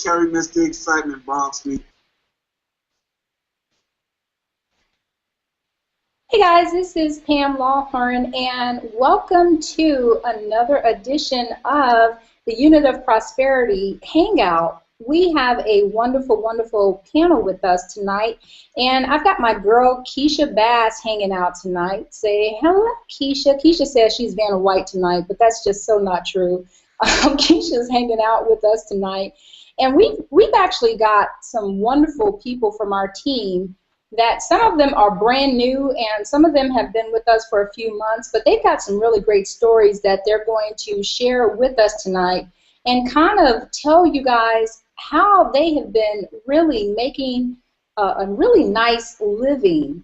Carry Mr. Excitement, Bronx me. Hey guys, this is Pam Lawhorn, and welcome to another edition of the Unit of Prosperity Hangout. We have a wonderful, wonderful panel with us tonight, and I've got my girl Keisha Bass hanging out tonight. Say hello, Keisha. Keisha says she's Vanna White tonight, but that's just so not true. Keisha's hanging out with us tonight. And we've actually got some wonderful people from our team that some of them are brand new and some of them have been with us for a few months, but they've got some really great stories that they're going to share with us tonight and kind of tell you guys how they have been really making a really nice living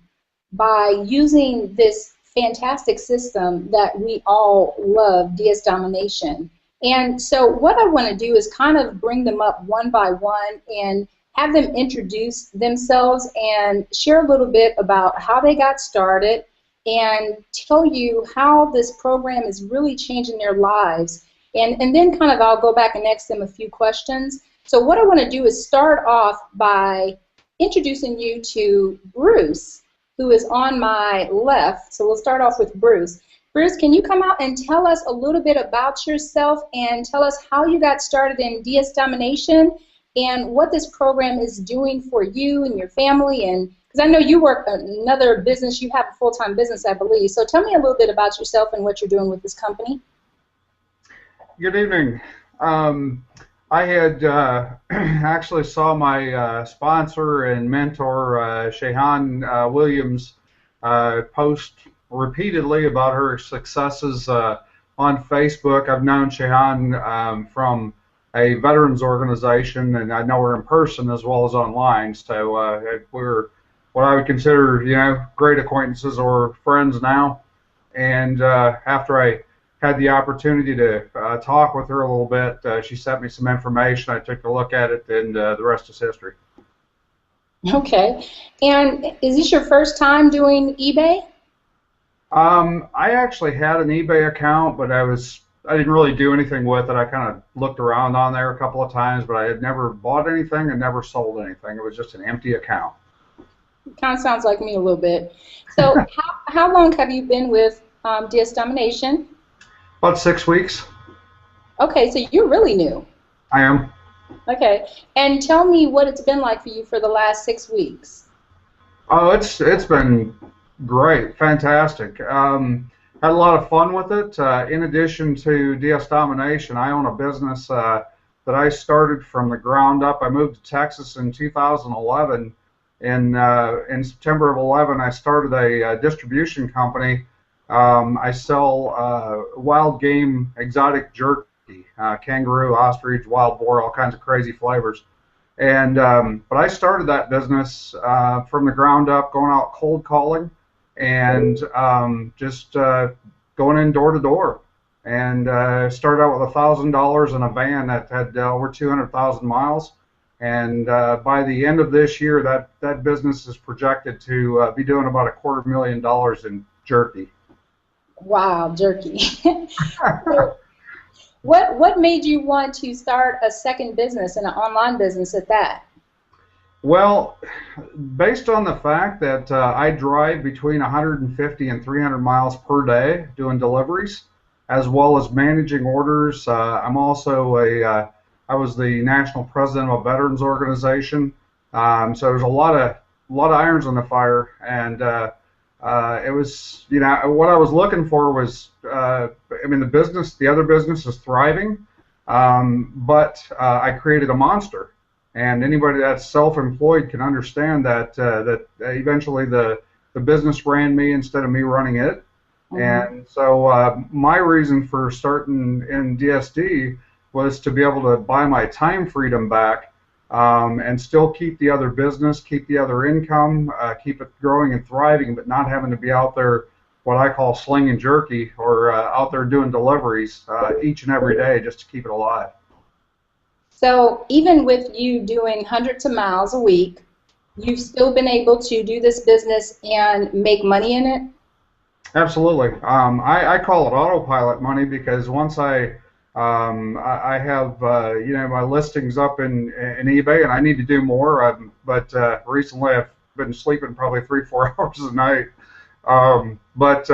by using this fantastic system that we all love, DS Domination. And so what I want to do is kind of bring them up one by one and have them introduce themselves and share a little bit about how they got started and tell you how this program is really changing their lives. And then kind of I'll go back and ask them a few questions. So what I want to do is start off by introducing you to Bruce, who is on my left. So we'll start off with Bruce. Bruce, can you come out and tell us a little bit about yourself and tell us how you got started in DS Domination and what this program is doing for you and your family? And because I know you work another business, you have a full-time business, I believe. So tell me a little bit about yourself and what you're doing with this company. Good evening. I had actually saw my sponsor and mentor, Shehan Williams, post repeatedly about her successes on Facebook. I've known Shehan from a veterans organization, and I know her in person as well as online. So we're what I would consider, you know, great acquaintances or friends now. And after I had the opportunity to talk with her a little bit, she sent me some information. I took a look at it, and the rest is history. Okay. And is this your first time doing eBay? I actually had an eBay account, but I didn't really do anything with it. I kind of looked around on there a couple of times, but I had never bought anything and never sold anything. It was just an empty account. Kind of sounds like me a little bit. So how long have you been with DS Domination? About 6 weeks. Okay, so you're really new. I am. Okay, and tell me what it's been like for you for the last 6 weeks. Oh, it's been great, fantastic. Had a lot of fun with it. In addition to DS Domination, I own a business that I started from the ground up. I moved to Texas in 2011. In September of 11, I started a distribution company. I sell wild game exotic jerky, kangaroo, ostrich, wild boar, all kinds of crazy flavors. And but I started that business from the ground up, going out cold calling and just going in door to door. And started out with $1,000 in a van that had over 200,000 miles. And by the end of this year, that business is projected to be doing about $250,000 in jerky. Wow, jerky. What made you want to start a second business, and an online business at that? Well, based on the fact that I drive between 150 and 300 miles per day doing deliveries, as well as managing orders. I'm also I was the national president of a veterans organization, so there's a lot of irons on the fire, and it was, you know, what I was looking for was, I mean, the other business is thriving, but I created a monster. And anybody that's self-employed can understand that eventually the business ran me instead of me running it. Mm-hmm. And so my reason for starting in DSD was to be able to buy my time freedom back and still keep the other business, keep the other income, keep it growing and thriving, but not having to be out there what I call slinging jerky or out there doing deliveries each and every day just to keep it alive. So even with you doing hundreds of miles a week, you've still been able to do this business and make money in it? Absolutely. I call it autopilot money because once I have you know, my listings up in eBay, and I need to do more. But recently I've been sleeping probably 3-4 hours a night. But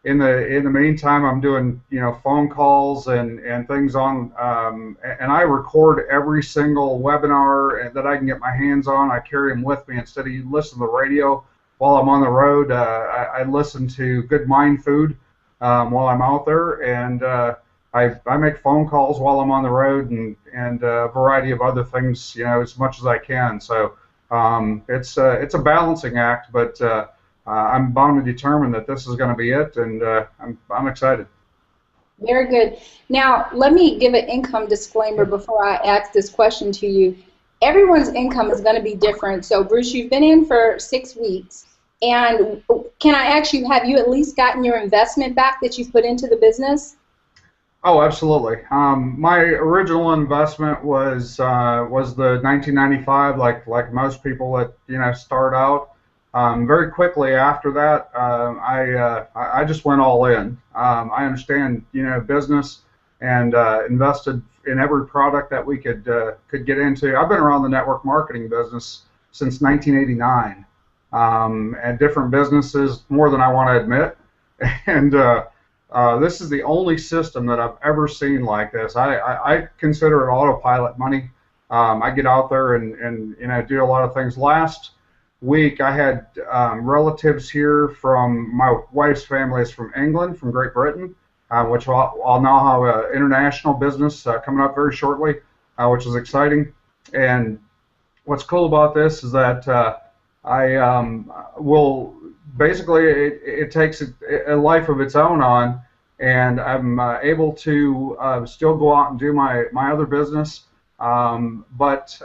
in the meantime, I'm doing, you know, phone calls and things on, and I record every single webinar that I can get my hands on. I carry them with me instead of listening to the radio while I'm on the road. I listen to Good Mind Food while I'm out there, and I make phone calls while I'm on the road, and a variety of other things, you know, as much as I can. So it's a balancing act, but I'm bound and determined that this is going to be it, and I'm excited. Very good. Now, let me give an income disclaimer before I ask this question to you. Everyone's income is going to be different. So, Bruce, you've been in for 6 weeks, and can I ask you, have you at least gotten your investment back that you've put into the business? Oh, absolutely. My original investment was the 1995, like most people that, you know, start out. Very quickly after that, I just went all in. I understand, you know, business, and invested in every product that we could get into. I've been around the network marketing business since 1989, and different businesses, more than I want to admit. And this is the only system that I've ever seen like this. I consider it autopilot money. I get out there and you know, do a lot of things. Last week I had relatives here from my wife's family is from England, from Great Britain, which I'll now have an international business coming up very shortly, which is exciting. And what's cool about this is that I will basically it takes a life of its own on, and I'm able to still go out and do my other business. But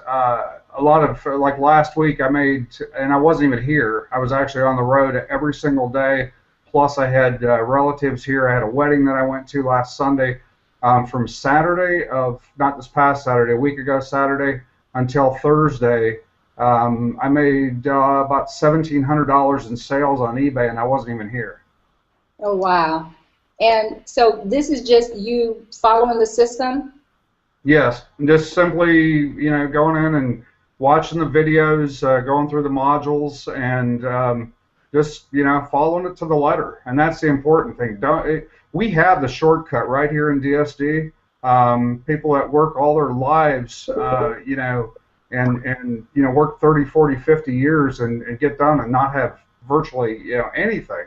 a lot of, like last week I made, and I wasn't even here, I was actually on the road every single day, plus I had relatives here. I had a wedding that I went to last Sunday. From Saturday of, not this past Saturday, a week ago Saturday, until Thursday, I made about $1,700 in sales on eBay, and I wasn't even here. Oh, wow. And so this is just you following the system? Yes, just simply, you know, going in and watching the videos, going through the modules, and just, you know, following it to the letter. And that's the important thing. We have the shortcut right here in DSD. People that work all their lives, you know, and you know, work 30, 40, 50 years and get done and not have virtually, you know, anything.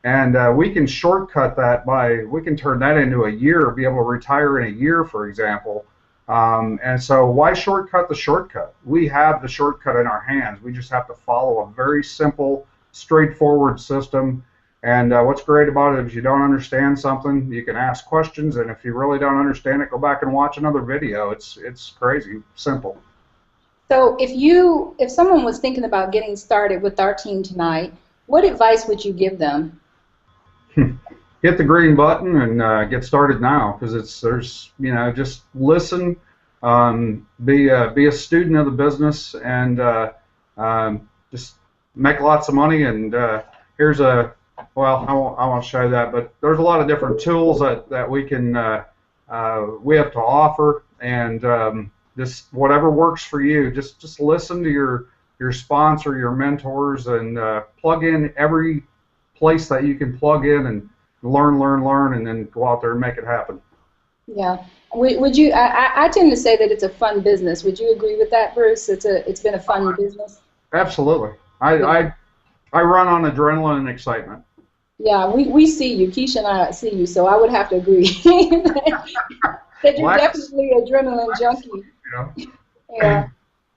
And we can shortcut that we can turn that into a year, be able to retire in a year, for example. And so why shortcut the shortcut? We have the shortcut in our hands. We just have to follow a very simple, straightforward system. And what's great about it is, if you don't understand something, you can ask questions, and if you really don't understand it, go back and watch another video. It's crazy simple. So if someone was thinking about getting started with our team tonight, what advice would you give them? Hit the green button and get started now, because there's, you know, just listen, be a student of the business, and just make lots of money. And here's a, well, I won't show that, but there's a lot of different tools that we can we have to offer, and just whatever works for you. Just listen to your sponsor, your mentors, and plug in every place that you can plug in and learn, and then go out there and make it happen. Yeah. Would you? I tend to say that it's a fun business. Would you agree with that, Bruce? It's been a fun business. Absolutely. I run on adrenaline and excitement. Yeah, we see you. Keisha and I see you, so I would have to agree that you're definitely an adrenaline junkie. Yeah. Yeah.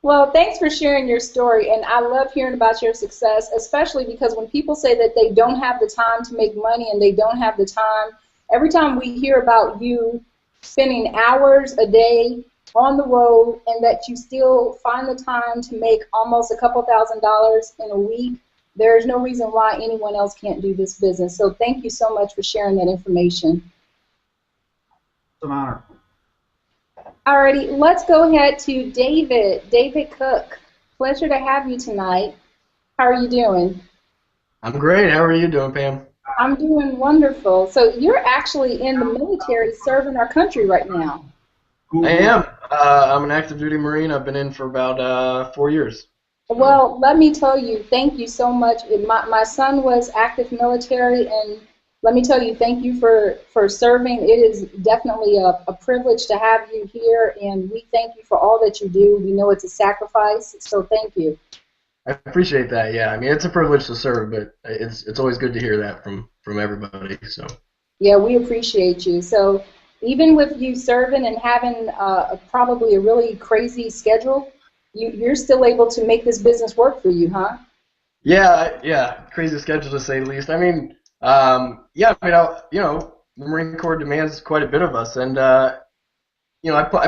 Well, thanks for sharing your story, and I love hearing about your success, especially because when people say that they don't have the time to make money and they don't have the time, every time we hear about you spending hours a day on the road and that you still find the time to make almost a couple $1,000s in a week, there's no reason why anyone else can't do this business. So thank you so much for sharing that information. It's an honor. Alrighty, let's go ahead to David. David Cook, pleasure to have you tonight. How are you doing? I'm great. How are you doing, Pam? I'm doing wonderful. So you're actually in the military serving our country right now. I am. I'm an active duty Marine. I've been in for about 4 years. Well, let me tell you, thank you so much. My son was active military, and let me tell you, thank you for serving. It is definitely a privilege to have you here, and we thank you for all that you do. We know it's a sacrifice, so thank you. I appreciate that. Yeah, I mean it's a privilege to serve, but it's always good to hear that from everybody. So. Yeah, we appreciate you. So even with you serving and having probably a really crazy schedule, you're still able to make this business work for you, huh? Yeah, crazy schedule to say the least. I mean, yeah, I mean, the Marine Corps demands quite a bit of us, and I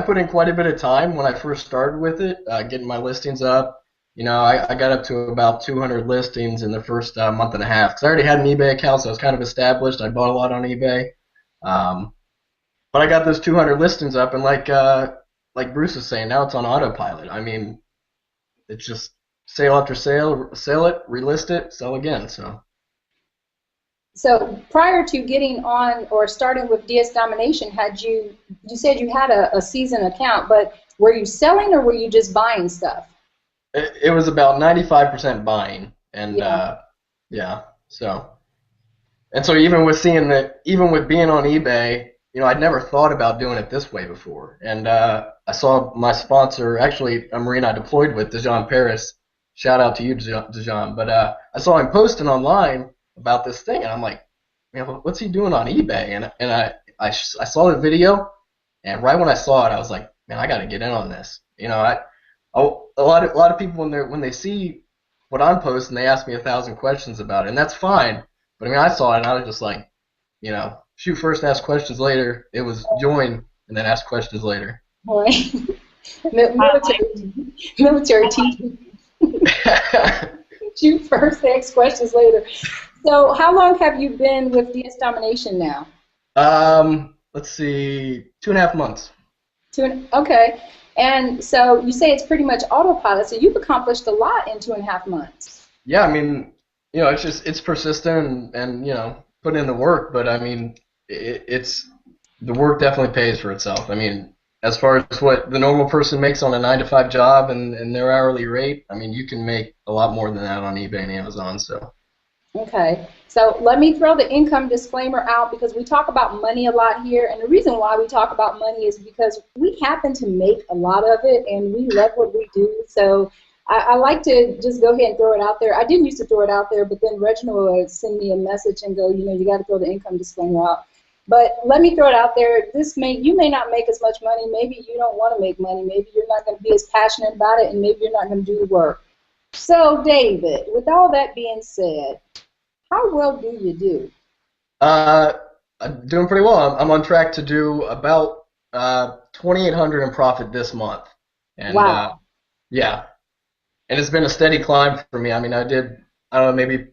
put in quite a bit of time when I first started with it, getting my listings up. I got up to about 200 listings in the first month and a half, because I already had an eBay account, so I was kind of established. I bought a lot on eBay, but I got those 200 listings up, and like Bruce was saying, now it's on autopilot. I mean, it's just sale after sale, sell it, relist it, sell again. So prior to getting on or starting with DS Domination, you said you had a seasoned account, but were you selling or were you just buying stuff? It was about 95% buying, and so even with being on eBay, I'd never thought about doing it this way before, and I saw my sponsor, actually a Marine I deployed with, Dejan Paris. Shout out to you, Dejan. But I saw him posting online about this thing, and I'm like, man, what's he doing on eBay? And I saw the video, and right when I saw it, I was like, man, I got to get in on this. A lot of people when they see what I'm posting, they ask me 1,000 questions about it, and that's fine. But I mean, I saw it, and I was just like, shoot first, ask questions later. It was join and then ask questions later. Boy, military teaching. Shoot first, ask questions later. So, how long have you been with DS Domination now? Let's see, 2.5 months. Okay. And so you say it's pretty much autopilot, so you've accomplished a lot in 2.5 months. Yeah, I mean, it's persistent and put in the work, but I mean, it's the work definitely pays for itself. I mean, as far as what the normal person makes on a 9-to-5 job and their hourly rate, I mean, you can make a lot more than that on eBay and Amazon. So. Okay, so let me throw the income disclaimer out because we talk about money a lot here, and the reason why we talk about money is because we happen to make a lot of it, and we love what we do. So I like to just go ahead and throw it out there. I didn't used to throw it out there, but then Reginald would send me a message and go, you got to throw the income disclaimer out. But let me throw it out there. You may not make as much money. Maybe you don't want to make money. Maybe you're not going to be as passionate about it, and maybe you're not going to do the work. So, David, with all that being said, how well do you do? I'm doing pretty well. I'm on track to do about 2,800 in profit this month. And, wow. Yeah. And it's been a steady climb for me. I mean, I did, I don't know, maybe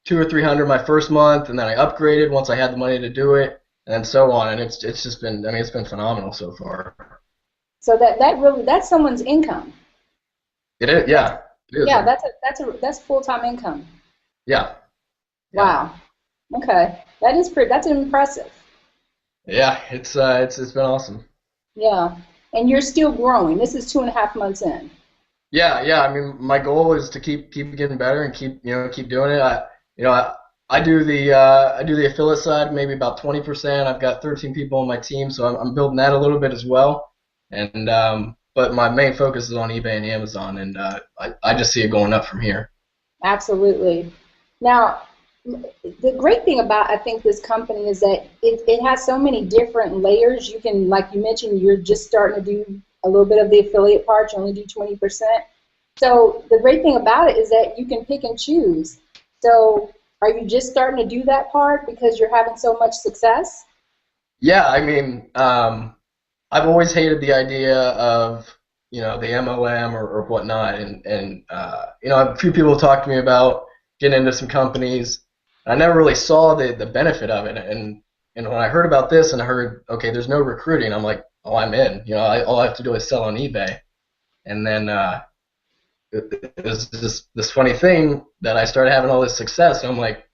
200 or 300 my first month, and then I upgraded once I had the money to do it, and then so on. And it's just been, I mean, it's been phenomenal so far. So that's someone's income. It is, yeah. It is. Yeah, that's full-time income. Yeah. Wow. Okay. That's impressive. Yeah, it's been awesome. Yeah. And you're still growing. This is 2.5 months in. Yeah. I mean, my goal is to keep getting better and keep doing it. I do the affiliate side, maybe about 20%. I've got 13 people on my team, so I'm building that a little bit as well. And but my main focus is on eBay and Amazon, and I just see it going up from here. Absolutely. Now, the great thing about, I think, this company is that it has so many different layers. You can, like you mentioned, you're just starting to do a little bit of the affiliate part. You only do 20%. So the great thing about it is that you can pick and choose. So are you just starting to do that part because you're having so much success? Yeah, I mean, I've always hated the idea of the MLM or whatnot, and a few people talked to me about getting into some companies. I never really saw the benefit of it, and when I heard about this and I heard, okay, there's no recruiting, I'm like, oh, I'm in. All I have to do is sell on eBay, and then it was this funny thing that I started having all this success. And I'm like,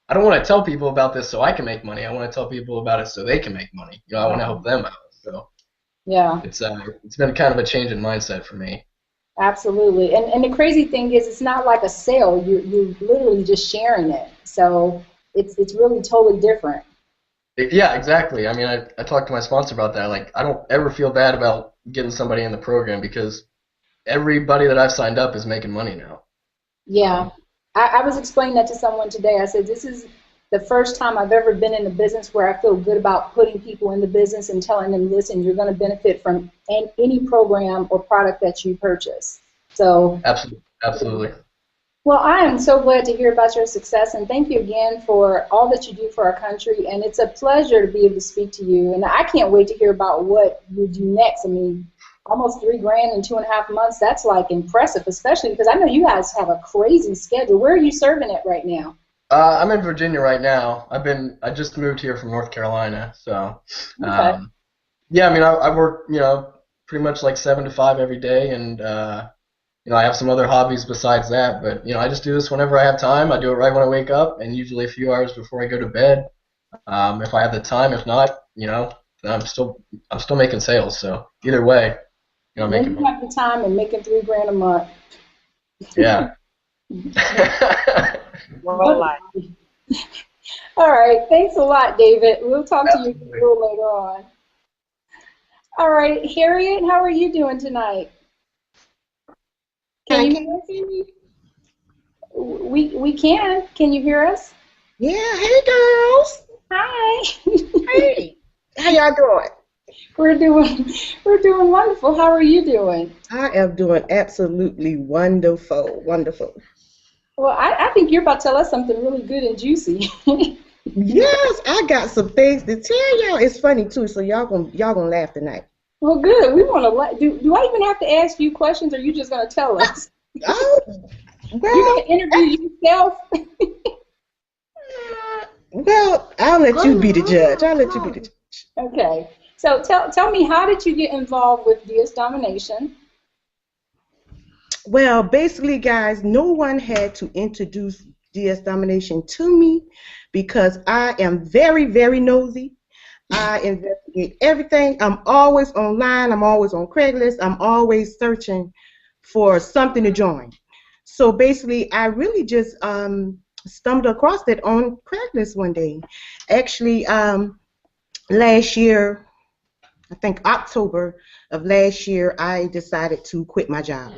I don't want to tell people about this so I can make money. I want to tell people about it so they can make money. I want to help them out. So yeah, it's been kind of a change in mindset for me. Absolutely. And the crazy thing is, it's not like a sale. You're literally just sharing it. So it's really totally different. Yeah, exactly. I mean, I talked to my sponsor about that. Like, I don't ever feel bad about getting somebody in the program because everybody that I've signed up is making money now. Yeah. I was explaining that to someone today. I said, this is the first time I've ever been in a business where I feel good about putting people in the business and telling them, listen, you're going to benefit from any program or product that you purchase. So Absolutely. Well, I am so glad to hear about your success, and thank you again for all that you do for our country. And it's a pleasure to be able to speak to you. And I can't wait to hear about what you do next. I mean, almost $3 grand in 2.5 months. That's like impressive, especially because I know you guys have a crazy schedule. Where are you serving at right now? I'm in Virginia right now. I just moved here from North Carolina, so Okay. yeah. I mean, I work pretty much like 7 to 5 every day, and I have some other hobbies besides that. But I just do this whenever I have time. I do it right when I wake up, and usually a few hours before I go to bed. If I have the time, if not, I'm still making sales. So either way, I'm When making you have the time and making $3 grand a month. Yeah. All right. Thanks a lot, David. We'll talk to you a little later on. All right, Harriet, how are you doing tonight? Can you hear me? We can. Can you hear us? Yeah. Hey, girls. Hi. Hey. How y'all doing? We're doing wonderful. How are you doing? I am doing absolutely wonderful. Wonderful. Well, I think you're about to tell us something really good and juicy. Yes, I got some things to tell y'all. It's funny too, so y'all gonna laugh tonight. Well, good. We want to laugh. Do I even have to ask you questions, or are you just gonna tell us? Oh, well, You're gonna interview yourself. Well, I'll let you be the judge. I'll let you be the judge. Okay. So tell me, how did you get involved with DS Domination? Well, basically, guys, no one had to introduce DS Domination to me because I am very, very nosy. I investigate everything. I'm always online. I'm always on Craigslist. I'm always searching for something to join. So basically, I really just stumbled across it on Craigslist one day. Actually, last year, I think October of last year, I decided to quit my job.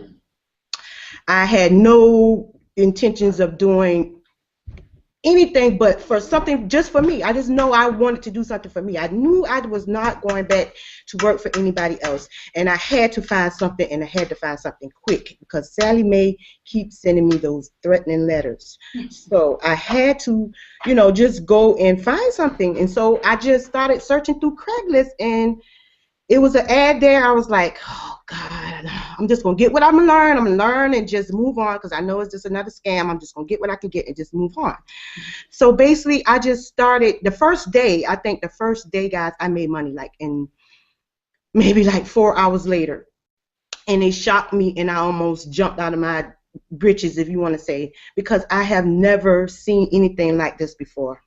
I had no intentions of doing anything but for something just for me. I just know I wanted to do something for me. I knew I was not going back to work for anybody else, and I had to find something, and I had to find something quick because Sally Mae keeps sending me those threatening letters. So I had to, just go and find something, and so I just started searching through Craigslist, and it was an ad there. I was like, oh, God, I'm just going to get what I'm going to learn. I'm going to learn and just move on because I know it's just another scam. I'm just going to get what I can get and just move on. So basically, I just started the first day, guys, I made money maybe 4 hours later. And it shocked me, and I almost jumped out of my britches, if you want to say, because I have never seen anything like this before.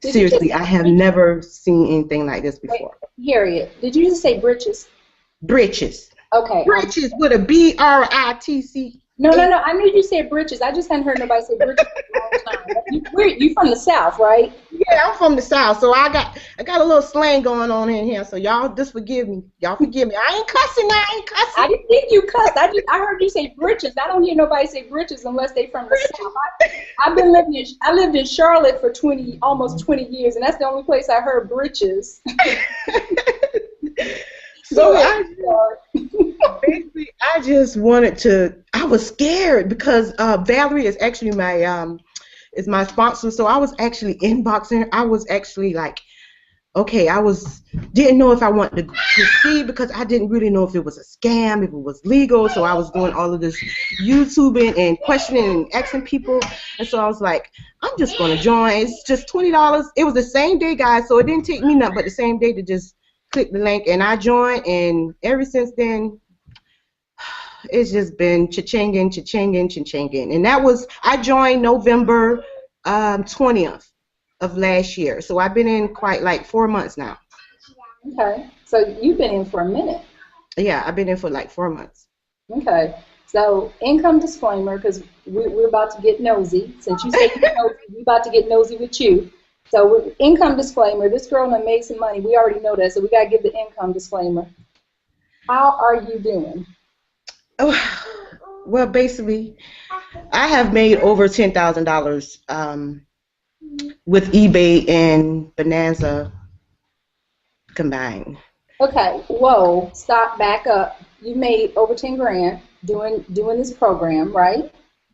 Seriously, I have never seen anything like this before. Wait, Harriet, did you just say britches? Britches. Okay. Britches with a BRITC. No. I knew you said britches. I just hadn't heard nobody say britches in a long time. You from the South, right? Yeah, I'm from the South, so I got a little slang going on in here. So y'all just forgive me. Y'all forgive me. I ain't cussing. I didn't think you cussed. I heard you say britches. I don't hear nobody say britches unless they from the South. I lived in Charlotte for almost 20 years, and that's the only place I heard britches. So basically, I just wanted to. I was scared because Valerie is actually my sponsor. So I was actually inboxing her. I was actually like, okay, didn't know if I wanted to proceed because I didn't really know if it was a scam, if it was legal. So I was doing all of this YouTubing and questioning and asking people. And so I was like, I'm just going to join. It's just $20. It was the same day, guys. So it didn't take me nothing but the same day to just click the link, and I joined, and ever since then, it's just been cha-chinging, cha-chinging, cha-chinging. And that was, I joined November 20th of last year. So I've been in quite like 4 months now. Okay. So you've been in for a minute. Yeah, I've been in for like 4 months. Okay. So income disclaimer, because we're about to get nosy. Since you said you're nosy, we're about to get nosy with you. So income disclaimer, this girl done made some money. We already know that, so we got to give the income disclaimer. How are you doing? Oh, well, basically, I have made over $10,000 with eBay and Bonanza combined. Okay, whoa, stop, back up. You made over 10 grand doing this program, right?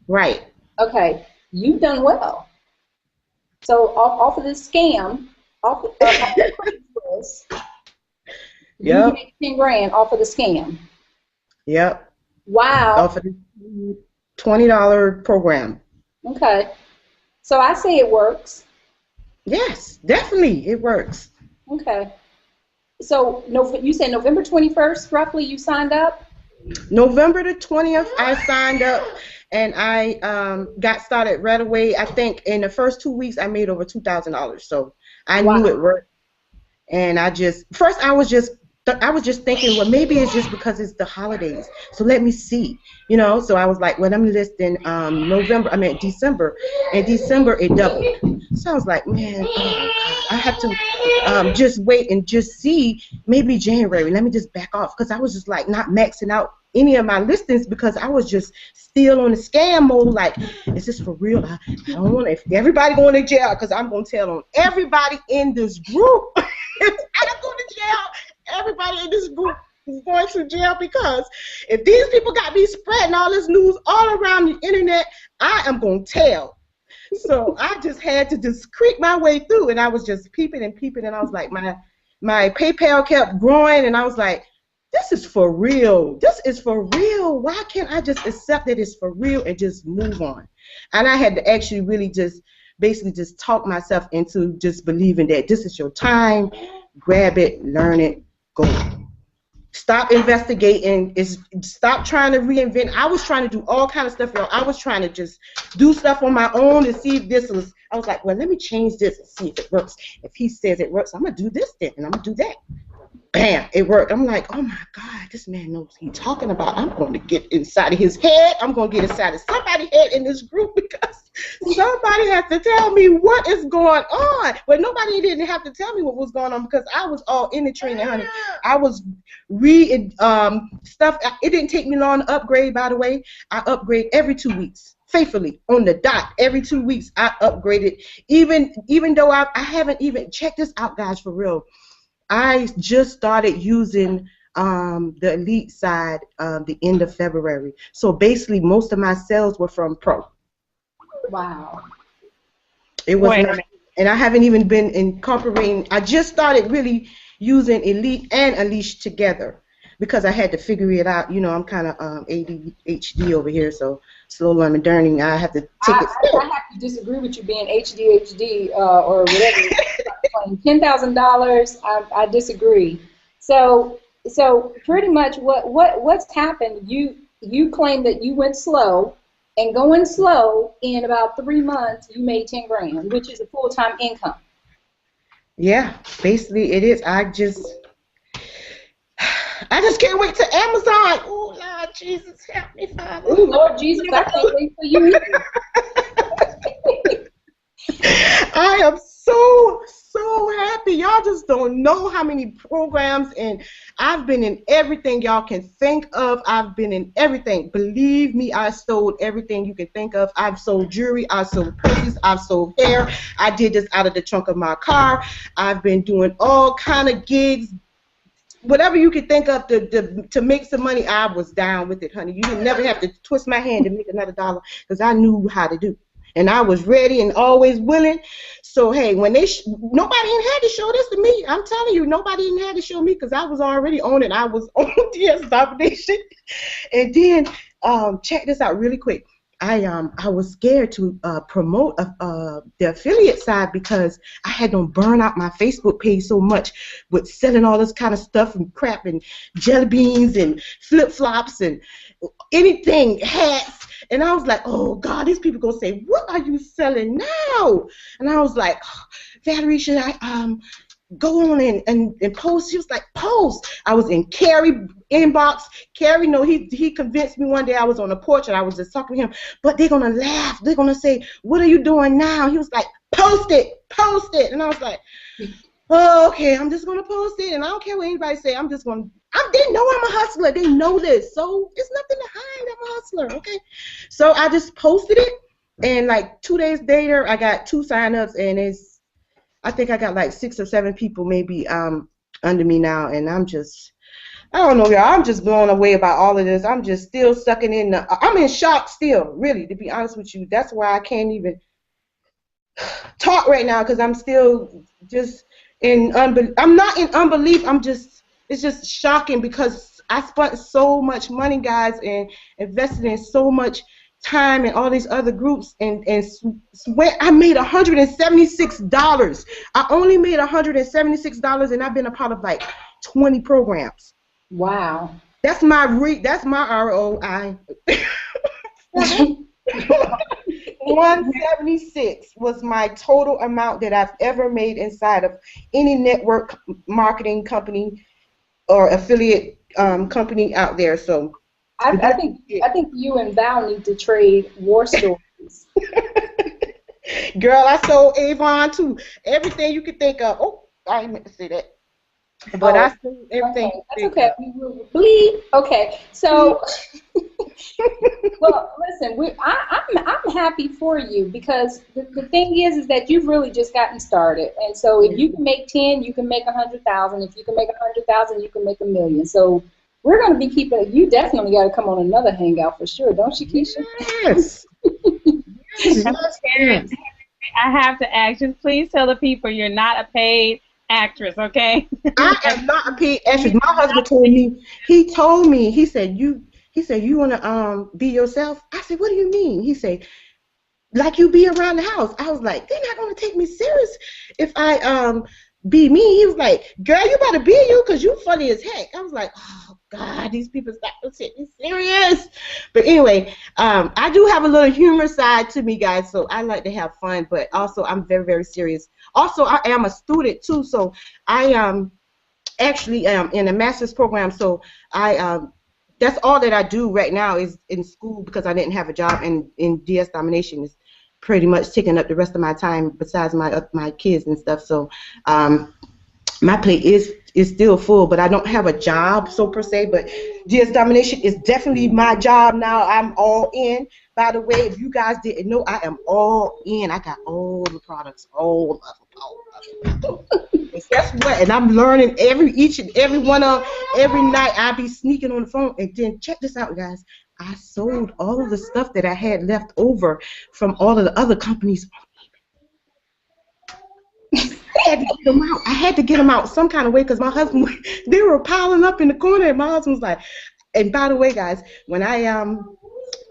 Right. Okay, you've done well. So off of this scam, off of this, you made 10 grand off of the scam. Yep. Wow. Off of the $20 program. Okay. So I say it works. Yes, definitely, it works. Okay. So you said November 21st, roughly, you signed up? November the 20th, I signed up, and I got started right away. I think in the first 2 weeks, I made over $2,000. So I knew it worked. And I was just thinking, well, maybe it's just because it's the holidays. So let me see, you know. So I was like, well, I'm listing December. In December, it doubled. So I was like, man, oh my God, I have to just wait and just see. Maybe January. Let me just back off, because I was just like not maxing out any of my listings because I was just still on the scam mode. Like, is this for real? I don't want to. If everybody going to jail, because I'm going to tell on everybody in this group. If I don't go to jail, everybody in this group is going to jail, because if these people got me spreading all this news all around the internet, I am going to tell. So I just had to just creep my way through, and I was just peeping, and I was like, my PayPal kept growing, and I was like, this is for real. This is for real. Why can't I just accept that it's for real and just move on? And I had to actually really just basically just talk myself into just believing that this is your time. Grab it, learn it, go. Stop investigating. Stop trying to reinvent. I was trying to do all kind of stuff, y'all. I was trying to just do stuff on my own to see if this was. I was like, well, let me change this and see if it works. If he says it works, I'm gonna do this then, and I'm gonna do that. Bam, it worked. I'm like, oh my God, this man knows what he's talking about. I'm going to get inside of his head. I'm going to get inside of somebody's head in this group, because somebody has to tell me what is going on. But nobody didn't have to tell me what was going on, because I was all in the training, honey. I was reading stuff. It didn't take me long to upgrade, by the way. I upgrade every 2 weeks. Faithfully, on the dot, every 2 weeks I upgraded. Even though I haven't even checked this out, guys, for real. I just started using the elite side the end of February. So basically, most of my sales were from Pro. Wow. It was not, and I haven't even been incorporating. I just started really using elite and unleashed together, because I had to figure it out. You know, I'm kind of ADHD over here, so slow learning learning. I have to take it slow. I have to disagree with you being HDHD or whatever. $10,000. I disagree. So pretty much what's happened? You claim that you went slow, and going slow, in about 3 months you made 10 grand, which is a full-time income. Yeah, basically it is. I just can't wait to Amazon. Oh, Lord Jesus, help me, Father. Oh, Lord Jesus, I can't wait for you either. I am so happy. Y'all just don't know how many programs, and I've been in everything y'all can think of. I've been in everything. Believe me, I sold everything you can think of. I've sold jewelry. I sold purses. I've sold hair. I did this out of the trunk of my car. I've been doing all kind of gigs. Whatever you could think of to make some money, I was down with it, honey. You didn't never have to twist my hand to make another dollar, because I knew how to do. And I was ready and always willing. So, hey, when nobody even had to show this to me. I'm telling you, nobody even had to show me, because I was already on it. I was on DS Domination. And then, check this out really quick. I was scared to promote the affiliate side because I had them burn out my Facebook page so much with selling all this kind of stuff and crap and jelly beans and flip-flops and anything, hats. And I was like, oh, God, these people going to say, what are you selling now? And I was like, Valerie, should I go on and post? She was like, post. I was in Carrie inbox. Carrie, no, he convinced me one day. I was on the porch and I was just talking to him, but they're going to laugh. They're going to say, what are you doing now? He was like, post it. And I was like, oh, okay, I'm just going to post it, and I don't care what anybody say. I'm just going to, they know I'm a hustler. They know this, so it's nothing to hide. I'm a hustler, okay? So I just posted it, and like 2 days later, I got 2 sign-ups, and I think I got like 6 or 7 people maybe under me now, and I don't know, y'all. I'm just blown away about all of this. I'm just still sucking in. I'm in shock still, really, to be honest with you. That's why I can't even talk right now, because I'm still just in unbelief. I'm not in unbelief. It's just shocking because I spent so much money, guys, and invested in so much time in all these other groups, and I made $176. I only made $176, and I've been a part of like 20 programs. Wow. That's my ROI. 176 was my total amount that I've ever made inside of any network marketing company or affiliate company out there. So I think you and Val need to trade war stories. Girl, I sold Yvonne too. Everything you could think of. Oh, I didn't meant to say that. But I sold everything. Okay. That's okay. We will bleed. Okay. So, well, listen. I'm happy for you, because the thing is that you've really just gotten started. And so, if you can make 10, you can make 100,000. If you can make 100,000, you can make 1 million. So, we're going to be keeping it. You definitely got to come on another hangout for sure, don't you, Keisha? Yes. Yes. I have to ask you, please tell the people you're not a paid actress, okay? I am not a paid actress. My husband told me. He said you want to be yourself. I said, what do you mean? He said, like you be around the house. I was like, they're not going to take me serious if I be me. He was like, girl, you better be you, because you funny as heck. I was like, oh, God, these people stop to take me serious. But anyway, I do have a little humor side to me, guys, so I like to have fun, but also I'm very, very serious. Also, I am a student, too, so I actually am in a master's program, so that's all that I do right now is in school, because I didn't have a job, and in DS Domination is pretty much taking up the rest of my time besides my kids and stuff. So my plate is still full, but I don't have a job so per se. But DS Domination is definitely my job now. I'm all in. By the way, if you guys didn't know, I am all in. I got all the products, all of them. And guess what? And I'm learning each and every one of every night. I be sneaking on the phone, and then check this out, guys. I sold all of the stuff that I had left over from all of the other companies. I had to get them out. I had to get them out some kind of way, because my husband, they were piling up in the corner, and my husband was like, and by the way, guys, when I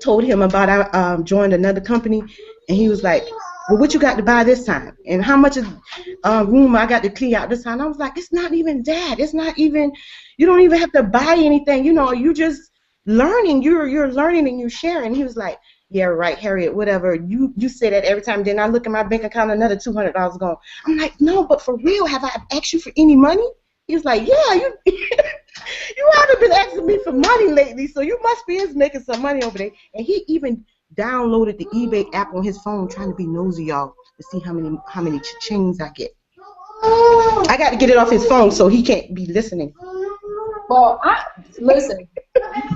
told him about I joined another company, and he was like, well, what you got to buy this time? And how much room I got to clean out this time? I was like, it's not even that. It's not even, you don't even have to buy anything. You know, you just learning. You're learning and you're sharing. He was like, yeah, right, Harriet, whatever. You say that every time. Then I look at my bank account, another $200 gone. I'm like, no, but for real, have I asked you for any money? He was like, yeah, you you haven't been asking me for money lately, so you must be making some money over there. And he even downloaded the eBay app on his phone, trying to be nosy, y'all, to see how many cha-chings I get. I got to get it off his phone so he can't be listening. Well, listen.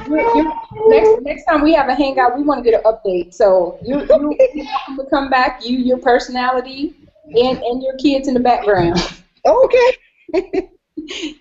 Next time we have a hangout, we want to get an update. So you're welcome to come back. Your personality, and your kids in the background. Okay.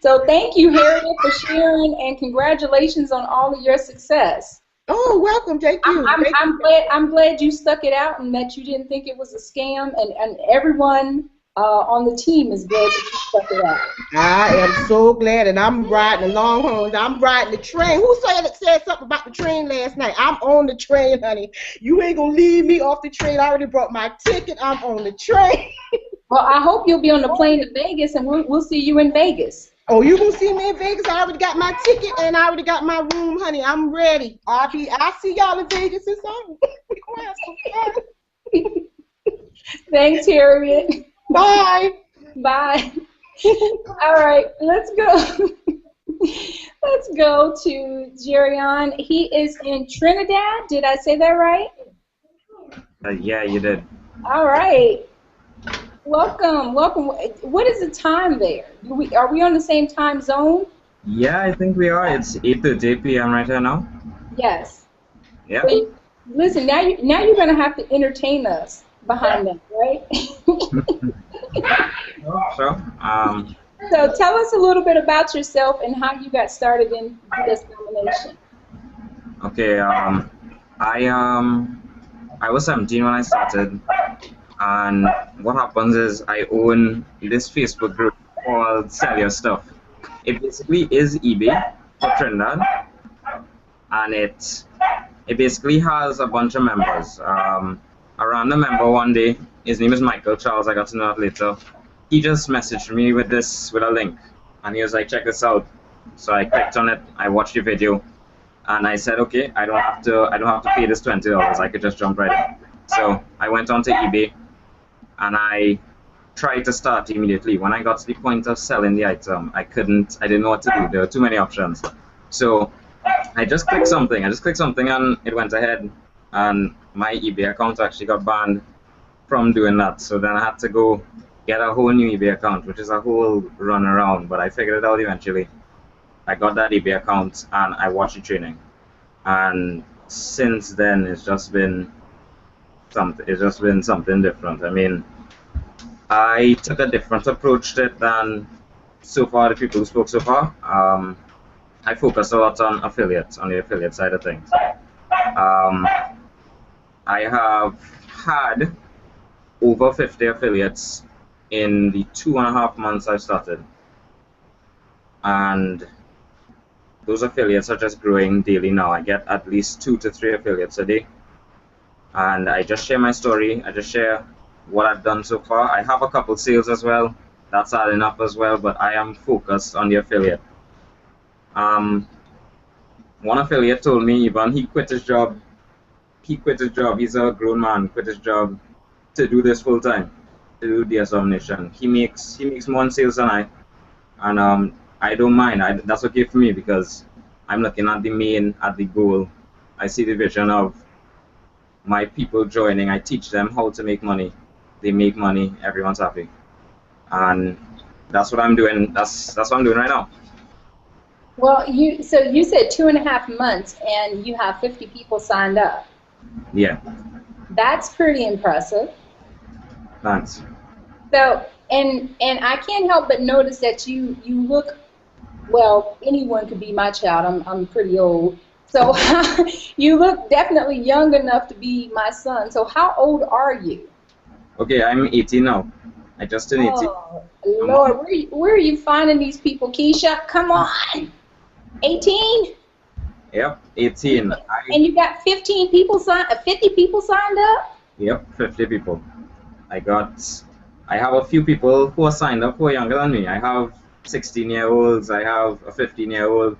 So thank you, Harriet, for sharing, and congratulations on all of your success. Oh, welcome. Thank you. I'm glad you stuck it out and that you didn't think it was a scam. And everyone on the team is glad that you stuck it out. I am so glad, and I'm riding the Longhorns. I'm riding the train. Who said something about the train last night? I'm on the train, honey. You ain't gonna leave me off the train. I already brought my ticket. I'm on the train. Well, I hope you'll be on the plane to Vegas, and we'll see you in Vegas. Oh, you gonna see me in Vegas? I already got my ticket, and I already got my room, honey. I'm ready. I'll see y'all in Vegas and something. We gonna have some fun. Thanks, Harriet. Bye. Bye. All right, let's go. Let's go to Jerion. He is in Trinidad. Did I say that right? Yeah, you did. All right. Welcome, welcome. What is the time there? Are we on the same time zone? Yeah, I think we are. It's 8:30 p.m. right here now. Yes. Yeah. So, listen, now you're going to have to entertain us behind that, right? Sure. So tell us a little bit about yourself and how you got started in this domination. Okay. I was 17 when I started, and what happens is I own this Facebook group called Sell Your Stuff. It basically is eBay for Trinidad, and it basically has a bunch of members. A random member one day, his name is Michael Charles, I got to know that later. He just messaged me with a link, and he was like, check this out. So I clicked on it, I watched the video, and I said, okay, I don't have to pay this $20, I could just jump right in. So I went onto eBay, and I tried to start immediately. When I got to the point of selling the item, I didn't know what to do. There were too many options. So I just clicked something, and it went ahead, and my eBay account actually got banned from doing that. So then I had to go get a whole new eBay account, which is a whole run around, but I figured it out eventually. I got that eBay account, and I watched the training. And since then, it's just been something different. I mean, I took a different approach to it than so far the people who spoke so far. I focused a lot on affiliates, on the affiliate side of things. I have had over 50 affiliates in the 2.5 months I've started. And those affiliates are just growing daily now. I get at least 2 to 3 affiliates a day. And I just share my story. I just share what I've done so far. I have a couple sales as well. That's adding up as well, but I am focused on the affiliate. One affiliate told me, Yvonne, he quit his job. He's a grown man, quit his job to do this full time, to do DS Domination. He makes more in sales than I, and I don't mind. That's okay for me because I'm looking at the goal. I see the vision of my people joining. I teach them how to make money. They make money. Everyone's happy, and that's what I'm doing. That's what I'm doing right now. Well, you said 2.5 months, and you have 50 people signed up. Yeah. That's pretty impressive. Thanks. So, and I can't help but notice that you look, well, anyone could be my child. I'm pretty old. So you look definitely young enough to be my son. So how old are you? Okay, I'm 18 now. I just turned 18. Oh, Lord, where are you finding these people, Keisha? Come on. 18? Yep, 18. And you got 50 people signed up? Yep, 50 people. I have a few people who are signed up who are younger than me. I have 16-year-olds, I have a 15-year-old,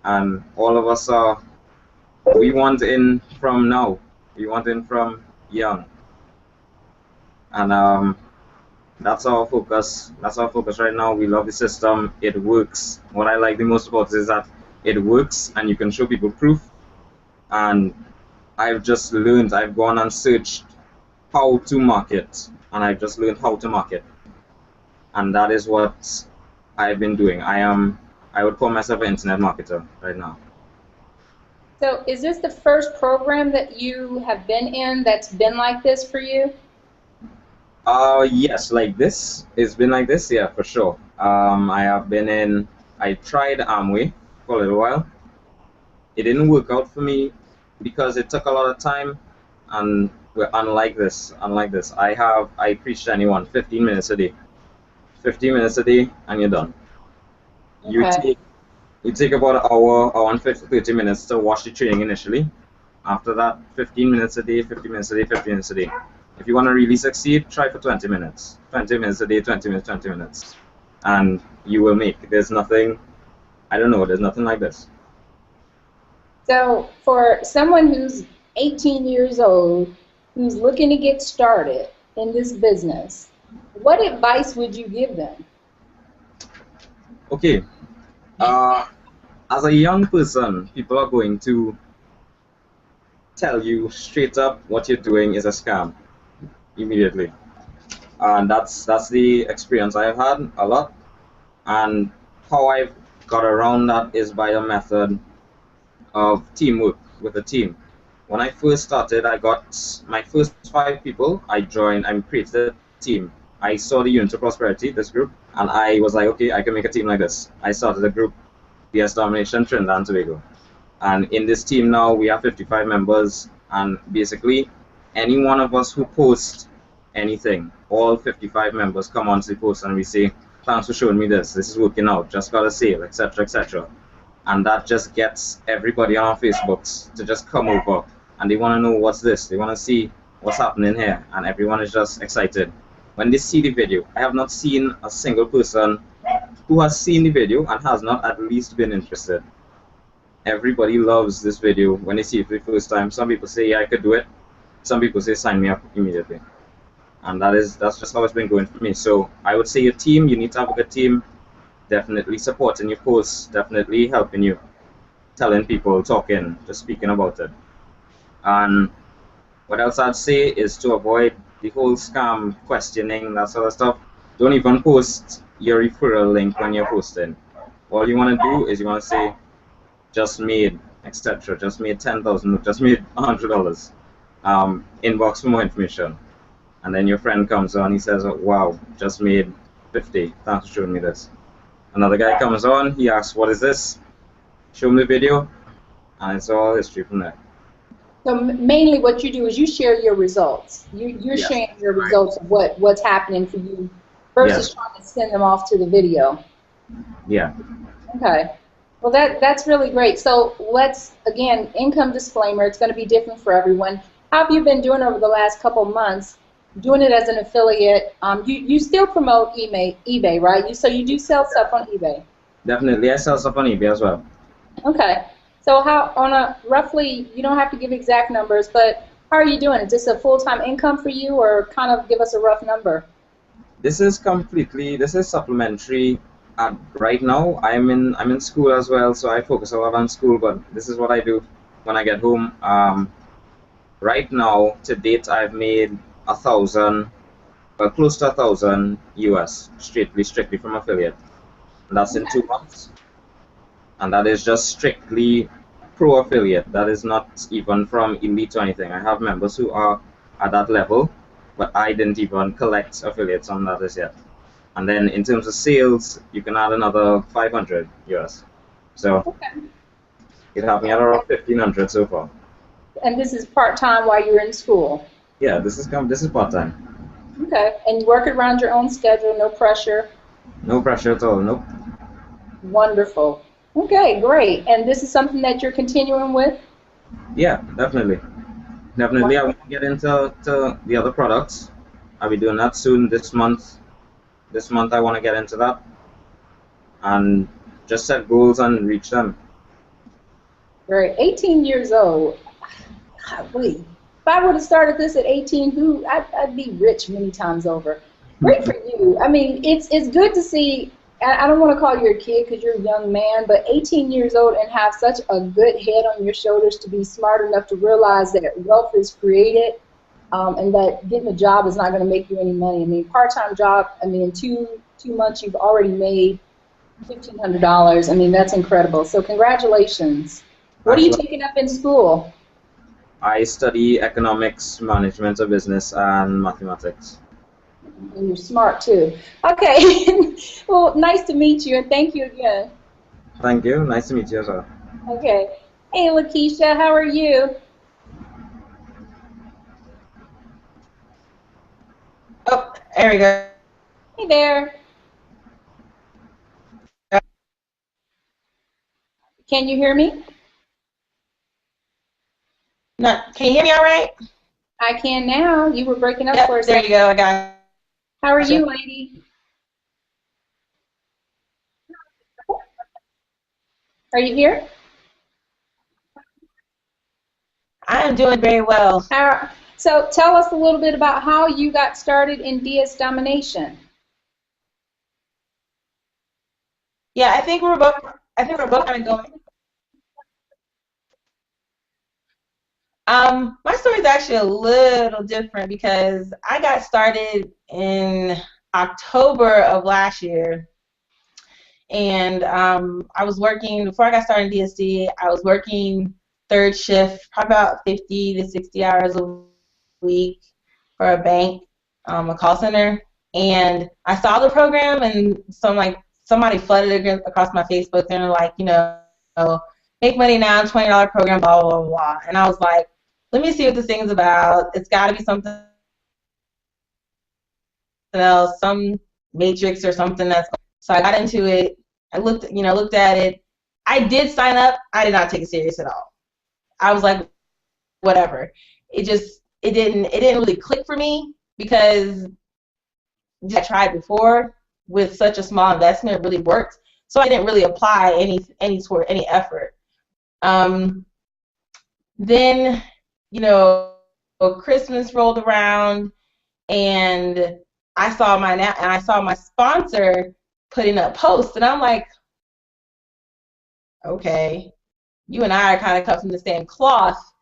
and all of us we want in from now. We want in from young. And that's our focus. That's our focus right now. We love the system. It works. What I like the most about it is that it works and you can show people proof. And I've just learned, I've gone and searched how to market, and I've just learned how to market. And that is what I've been doing. I would call myself an internet marketer right now. So is this the first program that you have been in that's been like this for you? Yes, like this. It's been like this, yeah, for sure. I tried Amway for a little while. It didn't work out for me because it took a lot of time, and we're unlike this. I preach to anyone 15 minutes a day. 15 minutes a day, and you're done. Okay. You take about an hour and 30 minutes to watch the training initially. After that, 15 minutes a day, 15 minutes a day, 15 minutes a day. If you want to really succeed, try for 20 minutes. 20 minutes a day, 20 minutes, 20 minutes. And you will make. There's nothing, I don't know, there's nothing like this. So for someone who's 18 years old, who's looking to get started in this business, what advice would you give them? Okay. As a young person, people are going to tell you straight up what you're doing is a scam immediately. And that's the experience I've had a lot. And how I've got around that is by a method of teamwork with a team. When I first started, I got my first 5 people. I created a team. I saw the Unit of Prosperity, this group, and I was like, okay, I can make a team like this. I started a group, DS Domination Trinidad and Tobago. And in this team now, we have 55 members, and basically, any one of us who posts anything, all 55 members come onto the post and we say, thanks for showing me this is working out, just got a sale, etc., etc. And that just gets everybody on our Facebooks to just come over, and they want to know what's this, they want to see what's happening here, and everyone is just excited. When they see the video, I have not seen a single person who has seen the video and has not at least been interested. Everybody loves this video when they see it for the first time. Some people say, yeah, I could do it. Some people say, sign me up immediately. And that's just how it's been going for me. So I would say your team, you need to have a good team. Definitely supporting your posts, definitely helping you, telling people, talking, just speaking about it. And what else I'd say is to avoid the whole scam, questioning, that sort of stuff. Don't even post your referral link when you're posting. All you want to do is you want to say, just made, etc., just made 10,000, just made $100. Inbox for more information. And then your friend comes on, he says, oh, wow, just made 50, thanks for showing me this. Another guy comes on, he asks, what is this? Show him the video, and it's all history from there. So mainly what you do is you share your results. You're Yes. sharing your results of what's happening for you versus Yes. trying to send them off to the video. Yeah. Okay. Well, that's really great. So let's, again, income disclaimer. It's going to be different for everyone. How have you been doing over the last couple months? Doing it as an affiliate. You still promote eBay, right? So you do sell stuff on eBay. Definitely, I sell stuff on eBay as well. Okay. So how, on a roughly, you don't have to give exact numbers, but how are you doing? Is this a full-time income for you, or kind of give us a rough number? This is supplementary. Right now, I'm in school as well, so I focus a lot on school, but this is what I do when I get home. Right now, to date, I've made 1,000, well, close to 1,000 US, strictly from affiliate. And that's in 2 months. And that is just strictly pro affiliate. That is not even from elite or anything. I have members who are at that level, but I didn't even collect affiliates on that as yet. And then in terms of sales, you can add another 500 US. So it have me at around 1,500 so far. And this is part-time while you're in school? Yeah, this is part-time. Okay. And you work around your own schedule, no pressure? No pressure at all, nope. Wonderful. Okay, great. And this is something that you're continuing with? Yeah, definitely. Definitely, I want to get into the other products. I'll be doing that soon this month. This month I want to get into that and just set goals and reach them. Great. 18 years old. God, wait. If I would have started this at 18, I'd be rich many times over. Great for you. I mean, it's good to see. I don't want to call you a kid because you're a young man, but 18 years old and have such a good head on your shoulders to be smart enough to realize that wealth is created and that getting a job is not going to make you any money. I mean, part-time job, I mean, in two months you've already made $1,500. I mean, that's incredible. So congratulations. What are you taking up in school? I study economics, management of business, and mathematics. And you're smart too. Okay. Well, nice to meet you, and thank you again. Thank you. Nice to meet you as well. Okay. Hey, Lakeisha, how are you? Oh, there we go. Hey there. Can you hear me? No, can you hear me all right? I can now. You were breaking up Yep, for a there second. you go. I got. How are you, lady? Are you here? I am doing very well. So tell us a little bit about how you got started in DS Domination. Yeah, I think we're both kind of going. My story is actually a little different because I got started in October of last year, and I was working before I got started in DSD. I was working third shift, probably about 50 to 60 hours a week for a bank, a call center, and I saw the program, and somebody flooded it across my Facebook, and they're like, make money now, $20 program, blah blah blah blah, and I was like, let me see what this thing's about. It's got to be something else, some matrix or something that's. So I got into it. I looked at it. I did sign up. I did not take it serious at all. I was like, whatever. It didn't really click for me because I tried before with such a small investment. It really worked. So I didn't really apply any effort. Then, Christmas rolled around, and I saw my sponsor putting up posts, and I'm like, okay, you and I are kind of cut from the same cloth.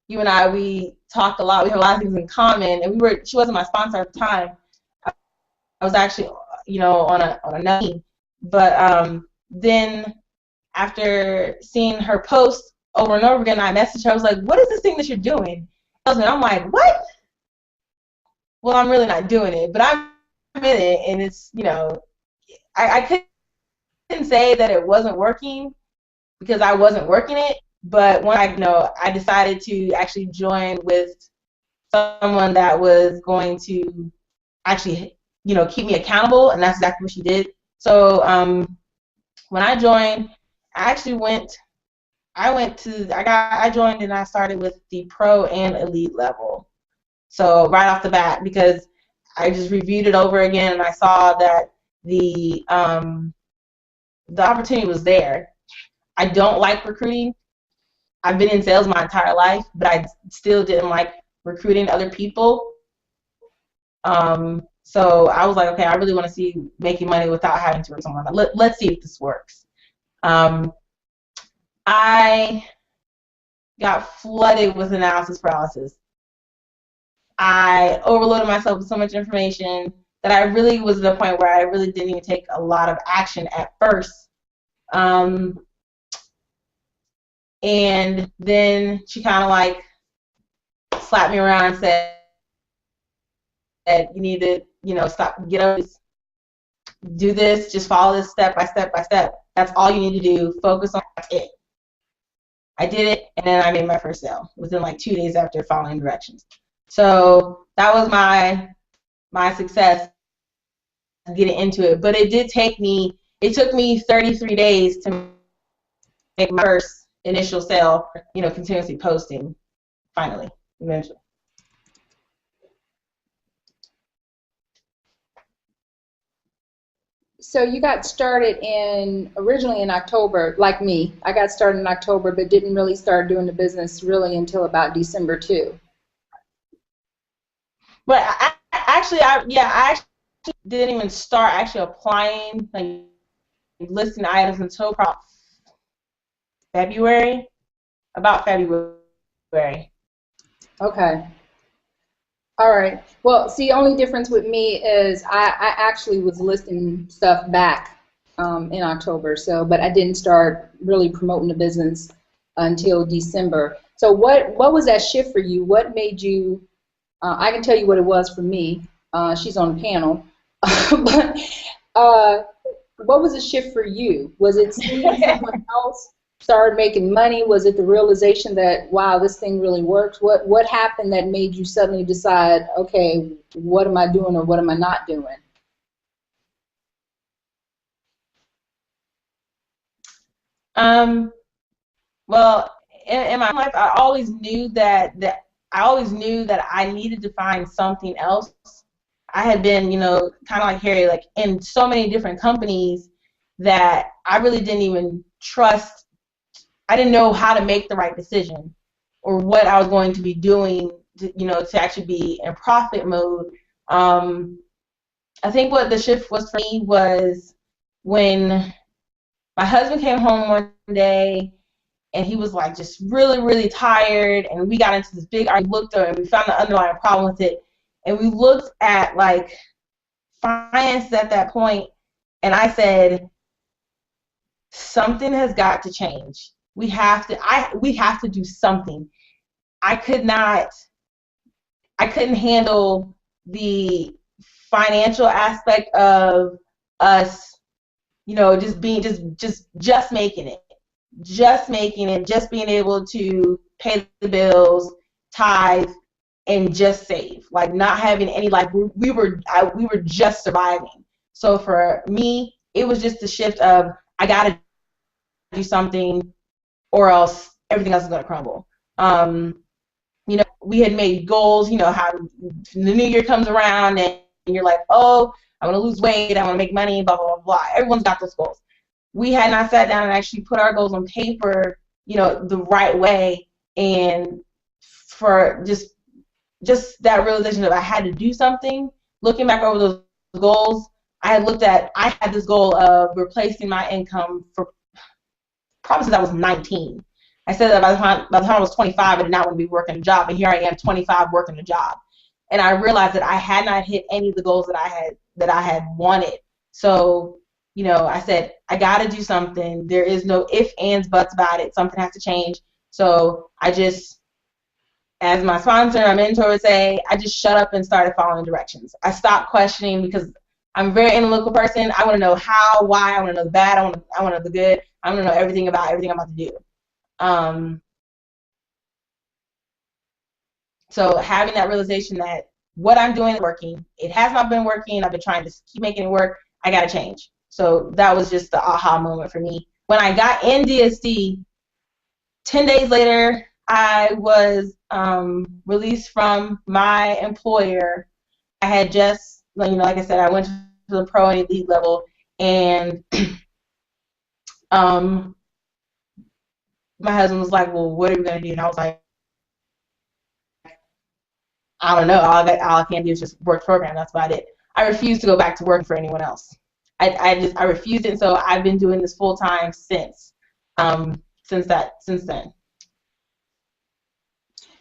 You and I, we talk a lot. We have a lot of things in common, and she wasn't my sponsor at the time. I was actually, on a team. But then after seeing her post over and over again, I messaged her. I was like, what is this thing that you're doing? And I'm like, what? Well, I'm really not doing it, but I'm in it, and it's, I couldn't say that it wasn't working because I wasn't working it, but when I decided to actually join with someone that was going to actually, keep me accountable, and that's exactly what she did. So when I joined, I joined and I started with the pro and elite level. So right off the bat, because I just reviewed it over again and I saw that the opportunity was there. I don't like recruiting. I've been in sales my entire life, but I still didn't like recruiting other people. So I was like, okay, I really want to see making money without having to work someone. Let's see if this works. I got flooded with analysis paralysis. I overloaded myself with so much information that I really was at a point where I really didn't even take a lot of action at first. And then she kind of like slapped me around and said, you need to, stop, get over this, do this, just follow this step by step by step. That's all you need to do. Focus on it. I did it, and then I made my first sale within like 2 days after following directions. So that was my success getting into it. But it took me 33 days to make my first initial sale, continuously posting, finally, eventually. So you got started originally in October, like me. I got started in October, but didn't really start doing the business really until about December 2. But I actually didn't even start actually applying, like listing items until probably February, about February. Okay. All right. Well, see, the only difference with me is I actually was listing stuff back in October, but I didn't start really promoting the business until December. So what was that shift for you? What made you, I can tell you what it was for me. She's on the panel. But what was the shift for you? Was it seeing someone else started making money? Was it the realization that, wow, this thing really works? What happened that made you suddenly decide, okay, what am I doing or what am I not doing? Well, in my life, I always knew that I needed to find something else. I had been, kind of like Harry, like in so many different companies that I really didn't even trust. I didn't know how to make the right decision or what I was going to be doing, to actually be in profit mode. I think what the shift was for me was when my husband came home one day and he was like just really, really tired, and we got into this big argument. We looked at it and we found the underlying problem with it, and we looked at like finances at that point, and I said, something has got to change. We have to do something. I couldn't handle the financial aspect of us, just being just making it, just being able to pay the bills, tithe, and just save, like not having any, like we were just surviving. So for me, it was just the shift of I gotta do something or else everything else is gonna crumble. We had made goals, how the new year comes around and you're like, oh, I want to lose weight, I want to make money, blah, blah, blah, blah. Everyone's got those goals. We had not sat down and actually put our goals on paper, the right way, and for just that realization that I had to do something. Looking back over those goals, I had this goal of replacing my income for probably since I was 19. I said that by the time I was 25, I did not want to be working a job, and here I am, 25, working a job. And I realized that I had not hit any of the goals that I had wanted. So, I said, I got to do something. There is no ifs, ands, buts about it. Something has to change. So I just, as my sponsor, my mentor would say, I just shut up and started following directions. I stopped questioning because I'm a very analytical person. I want to know how, why. I want to know the bad. I want to know the good. I want to know everything about everything I'm about to do. So having that realization that what I'm doing is working. It has not been working. I've been trying to keep making it work. I got to change. So that was just the aha moment for me. When I got in DSD, 10 days later, I was released from my employer. I had just, like I said, I went to the pro and elite level, and my husband was like, well, what are we going to do? And I was like, I don't know. All I can do is just work program. That's about it. I refused to go back to working for anyone else. I refused it, and so I've been doing this full time since then.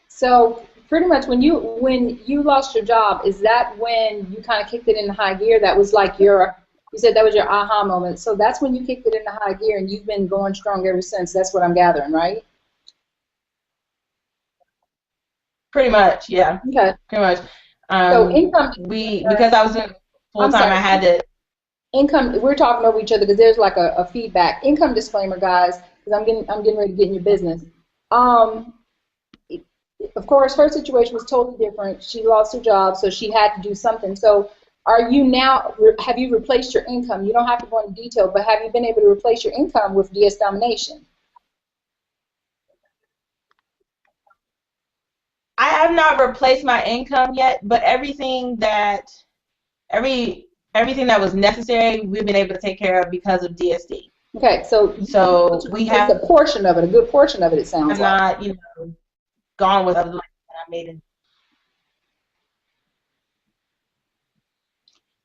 So pretty much when you lost your job, is that when you kind of kicked it into high gear? That was like you said that was your aha moment. So that's when you kicked it into high gear, and you've been going strong ever since. That's what I'm gathering, right? Pretty much, yeah. Okay. Pretty much. So income. Because I was doing full time, I had to. Income. We're talking over each other because there's like a feedback. Income disclaimer, guys, because I'm getting ready to get in your business. Of course, her situation was totally different. She lost her job, so she had to do something. So have you replaced your income? You don't have to go into detail, but have you been able to replace your income with DS Domination? I have not replaced my income yet, but everything that was necessary, we've been able to take care of because of DSD. Okay, so we have a portion of it, a good portion of it. It sounds like. I'm not, gone with other life that I made it.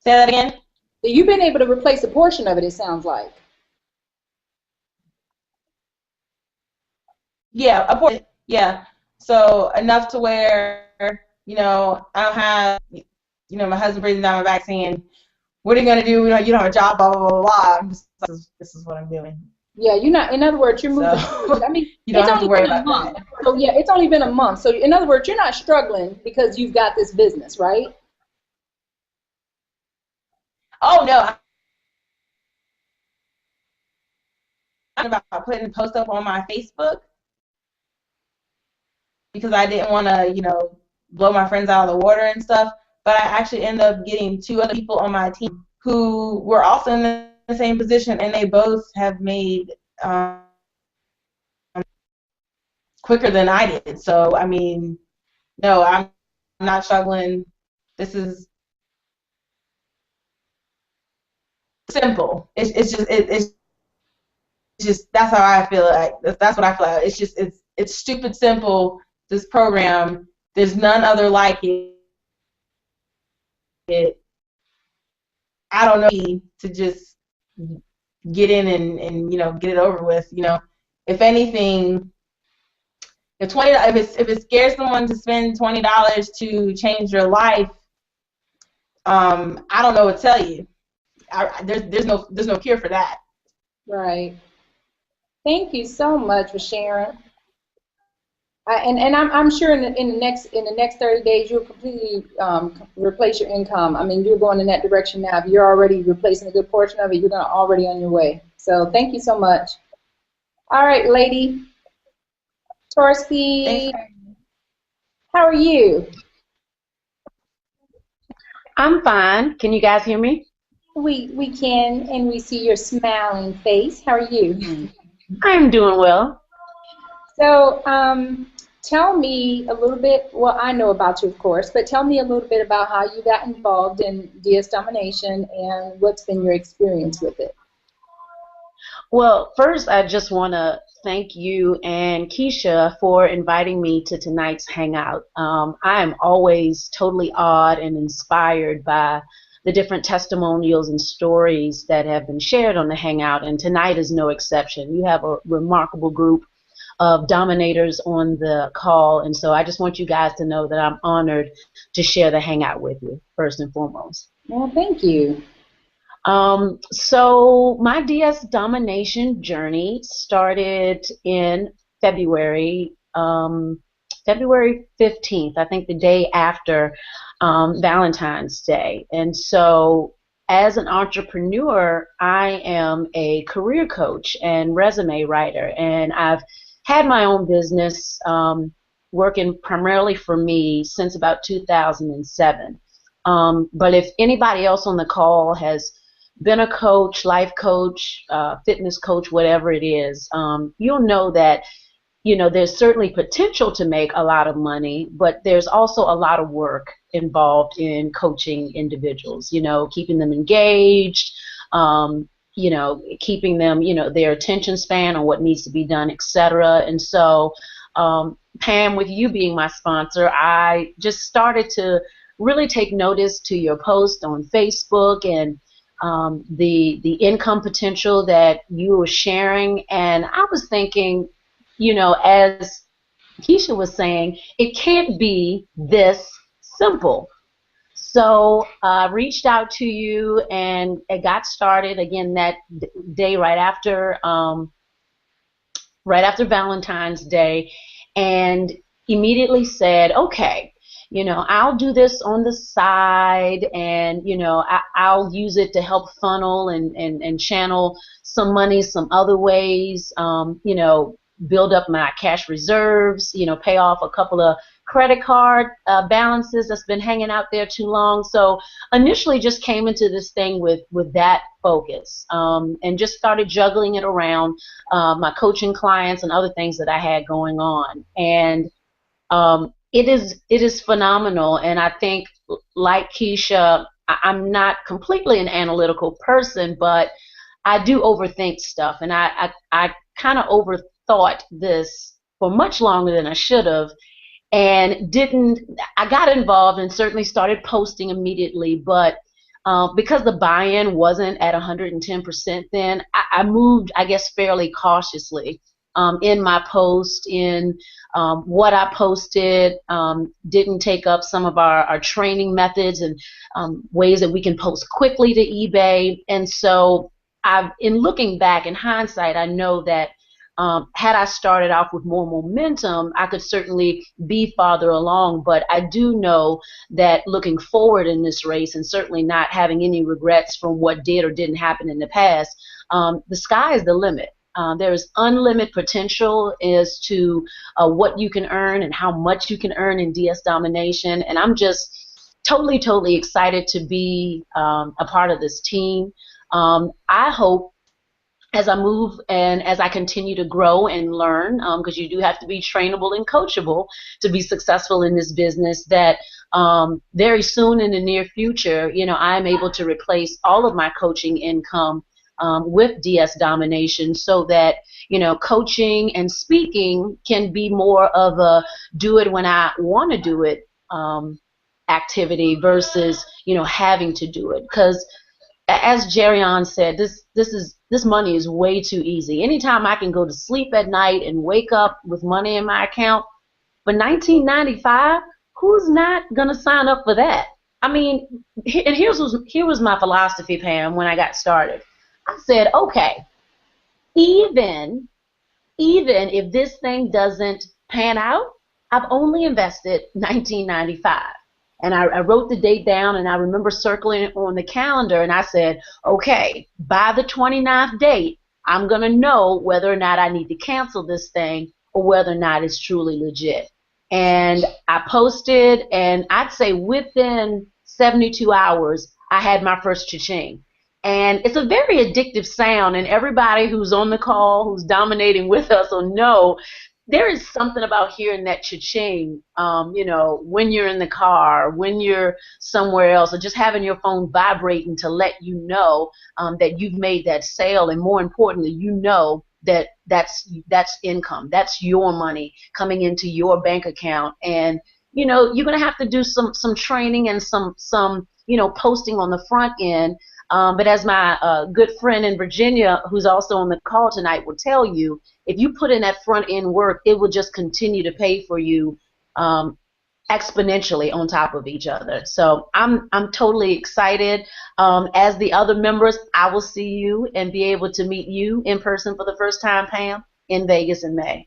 Say that again. So you've been able to replace a portion of it. It sounds like. Yeah, a portion. Yeah. So enough to where I don't have my husband breathing down my back saying, "What are you gonna do? You don't have a job, blah blah blah blah." I'm just this is what I'm doing. Yeah, you're not. In other words, you're moving. So, I mean, you don't have to worry about that. So yeah, it's only been a month. So in other words, you're not struggling because you've got this business, right? Oh no, about putting posts up on my Facebook because I didn't want to, you know, blow my friends out of the water and stuff. But I actually ended up getting 2 other people on my team who were also in the same position, and they both have made quicker than I did. So, I mean, no, I'm not struggling. This is simple. It's just that's how I feel like. That's what I feel like. It's stupid simple. This program, there's none other like it. I don't know to just get in and you know get it over with. You know, if anything, if it scares someone to spend $20 to change your life, I don't know what to tell you. There's no cure for that. Right. Thank you so much for sharing. And I'm sure in the next 30 days you'll completely replace your income. I mean, you're going in that direction now. If you're already replacing a good portion of it, you're already on your way. So thank you so much. All right, lady. Torsky, how are you? I'm fine. Can you guys hear me? We can, and we see your smiling face. How are you? I'm doing well. So, tell me a little bit, well, I know about you, of course, but tell me a little bit about how you got involved in DS Domination and what's been your experience with it. Well, first, I just want to thank you and Keisha for inviting me to tonight's Hangout. I am always totally awed and inspired by the different testimonials and stories that have been shared on the Hangout, and tonight is no exception. You have a remarkable group of dominators on the call, and so I just want you guys to know that I'm honored to share the Hangout with you, first and foremost. Well, thank you. So my DS domination journey started in February 15th, I think the day after Valentine's Day. And so as an entrepreneur, I am a career coach and resume writer, and I've had my own business working primarily for me since about 2007. But if anybody else on the call has been a coach, life coach, fitness coach, whatever it is, you'll know that, you know, there's certainly potential to make a lot of money, but there's also a lot of work involved in coaching individuals, you know, keeping them engaged, you know, keeping them, you know, their attention span on what needs to be done, etc. And so, Pam, with you being my sponsor, I just started to really take notice to your post on Facebook and the income potential that you were sharing, and I was thinking, you know, as Keisha was saying, it can't be this simple. So I reached out to you, and it got started again that day right after Valentine's Day, and immediately said, okay, you know, I'll do this on the side, and, you know, I'll use it to help funnel and channel some money some other ways, you know, build up my cash reserves, you know, pay off a couple of credit card balances that's been hanging out there too long. So initially just came into this thing with that focus, and just started juggling it around my coaching clients and other things that I had going on. And it is phenomenal, and I think, like Keisha, I'm not completely an analytical person, but I do overthink stuff, and I kind of overthought this for much longer than I should have, and didn't. I got involved and certainly started posting immediately, but because the buy-in wasn't at 110% then, I moved, I guess, fairly cautiously in my post, in what I posted, didn't take up some of our training methods and ways that we can post quickly to eBay. And so in looking back, in hindsight, I know that had I started off with more momentum, I could certainly be farther along. But I do know that looking forward in this race, and certainly not having any regrets from what did or didn't happen in the past, the sky is the limit. There is unlimited potential as to what you can earn and how much you can earn in DS Domination. And I'm just totally, totally excited to be a part of this team. I hope as I move and as I continue to grow and learn, because you do have to be trainable and coachable to be successful in this business, that very soon in the near future, I'm able to replace all of my coaching income with DS Domination, so that coaching and speaking can be more of a do it when I want to do it activity versus having to do it. Because as Jerion said, this money is way too easy. Anytime I can go to sleep at night and wake up with money in my account, but $19.95, who's not gonna sign up for that? I mean, and here was my philosophy, Pam, when I got started. I said, okay, even if this thing doesn't pan out, I've only invested $19.95. And I wrote the date down, and I remember circling it on the calendar, and I said, okay, by the 29th date, I'm going to know whether or not I need to cancel this thing or whether or not it's truly legit. And I posted, and I'd say within 72 hours, I had my first cha-ching. And it's a very addictive sound, and everybody who's on the call, who's dominating with us, will know there is something about hearing that cha-ching, when you're in the car, when you're somewhere else, or just having your phone vibrating to let you know that you've made that sale, and more importantly, that that's income, that's your money coming into your bank account, and you're going to have to do some training and some posting on the front end. But as my good friend in Virginia, who's also on the call tonight, will tell you, if you put in that front end work, it will just continue to pay for you exponentially on top of each other. So I'm totally excited. As the other members, I will see you and be able to meet you in person for the first time, Pam, in Vegas in May.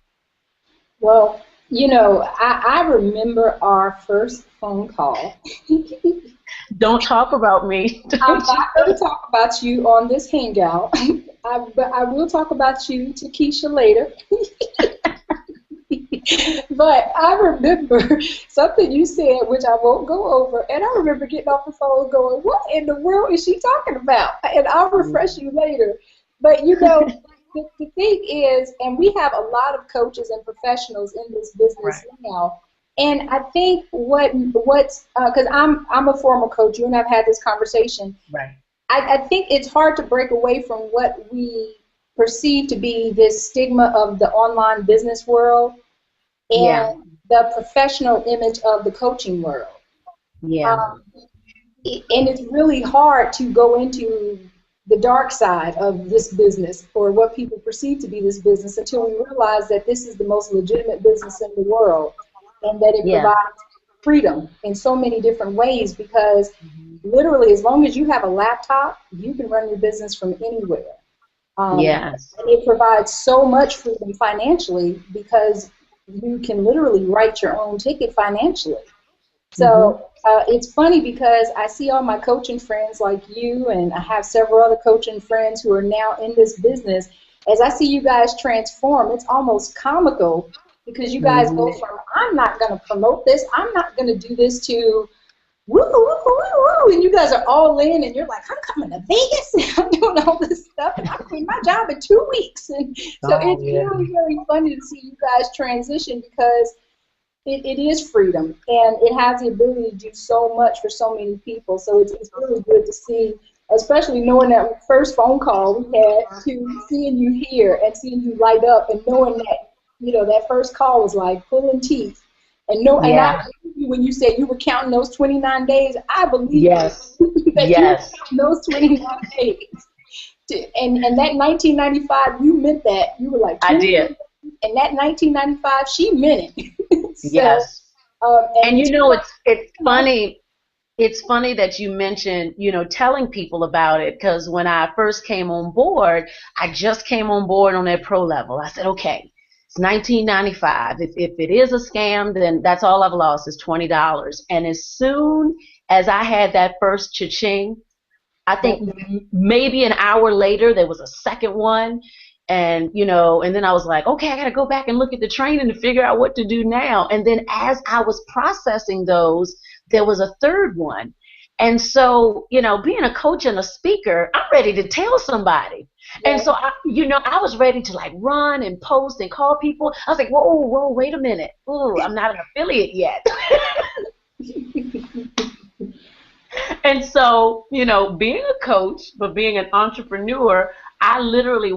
Well, I remember our first phone call. Don't talk about me. I'm not going to talk about you on this Hangout, but I will talk about you to Keisha later. But I remember something you said, which I won't go over, and I remember getting off the phone going, what in the world is she talking about? And I'll refresh you later. But, the thing is, and we have a lot of coaches and professionals in this business now, and I think what's because I'm a former coach, you and I've had this conversation. Right. I think it's hard to break away from what we perceive to be this stigma of the online business world and the professional image of the coaching world. Yeah. And it's really hard to go into the dark side of this business, or what people perceive to be this business, until we realize that this is the most legitimate business in the world, and that it provides freedom in so many different ways, because literally, as long as you have a laptop, you can run your business from anywhere. Yes. And it provides so much freedom financially, because you can literally write your own ticket financially. So it's funny, because I see all my coaching friends like you, and I have several other coaching friends who are now in this business. As I see you guys transform, it's almost comical, because you guys go from, I'm not going to promote this, I'm not going to do this, to woo, woo, woo, woo, and you guys are all in, and you're like, I'm coming to Vegas, and I'm doing all this stuff, and I'm quitting my job in 2 weeks. And so it's really, really funny to see you guys transition, because it is freedom, and it has the ability to do so much for so many people. So it's really good to see, especially knowing that first phone call we had, to seeing you here and seeing you light up, and knowing that, that first call was like pulling teeth. And and I believe you when you said you were counting those 29 days. I believe that you were counting those 29 days. And that 1995, you meant that. You were like, I did. And that 1995, she meant it. So, yes. And it's funny. It's funny that you mentioned, telling people about it, because when I first came on board, I just came on board on that pro level. I said, okay, it's $19.95. If it is a scam, then that's all I've lost is $20. And as soon as I had that first cha-ching, I think maybe an hour later there was a second one. And, you know, and then I was like, okay, I got to go back and look at the training to figure out what to do now. And then as I was processing those, there was a third one. And so, you know, being a coach and a speaker, I'm ready to tell somebody. Yeah. And so, I was ready to like run and post and call people. I was like, whoa, wait a minute. Ooh, I'm not an affiliate yet. And so, you know, being a coach, but being an entrepreneur, I literally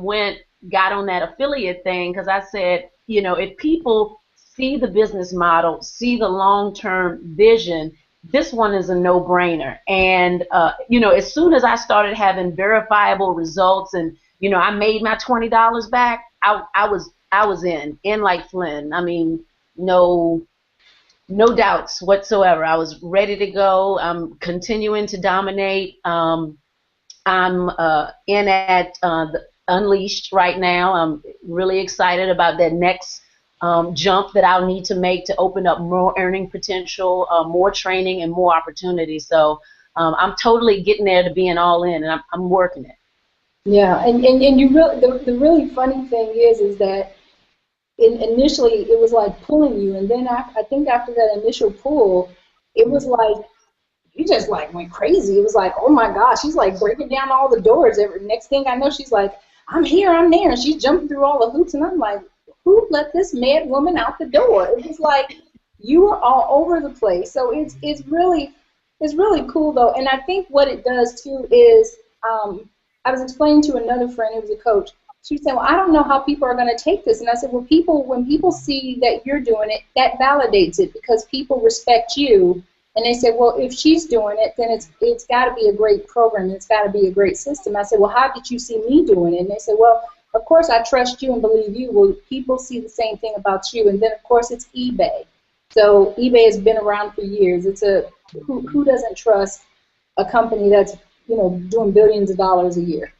got on that affiliate thing because I said, you know, if people see the business model, see the long-term vision, this one is a no-brainer. And, you know, as soon as I started having verifiable results and, you know, I made my $20 back, I was in like Flynn. I mean, no doubts whatsoever. I was ready to go. I'm continuing to dominate. I'm in at the Unleashed right now. I'm really excited about that next jump that I'll need to make to open up more earning potential, more training, and more opportunities. So I'm totally getting there to being all in, and I'm working it. Yeah, and you really the really funny thing is that initially it was like pulling you, and then I think after that initial pull, it was like you just like went crazy. It was like, oh my gosh, she's like breaking down all the doors. Next thing I know, she's like, I'm here, I'm there, and she's jumping through all the hoops, and I'm like, who let this mad woman out the door? It was like you were all over the place. So it's really cool though, and I think what it does too is I was explaining to another friend who was a coach. She said, well, I don't know how people are going to take this. And I said, well, when people see that you're doing it, that validates it because people respect you. And they said, well, if she's doing it, then it's got to be a great program. It's got to be a great system. I said, well, how did you see me doing it? And they said, well, of course I trust you and believe you. Well, people see the same thing about you. And then, of course, it's eBay. So eBay has been around for years. It's who doesn't trust a company that's, you know, doing billions of dollars a year?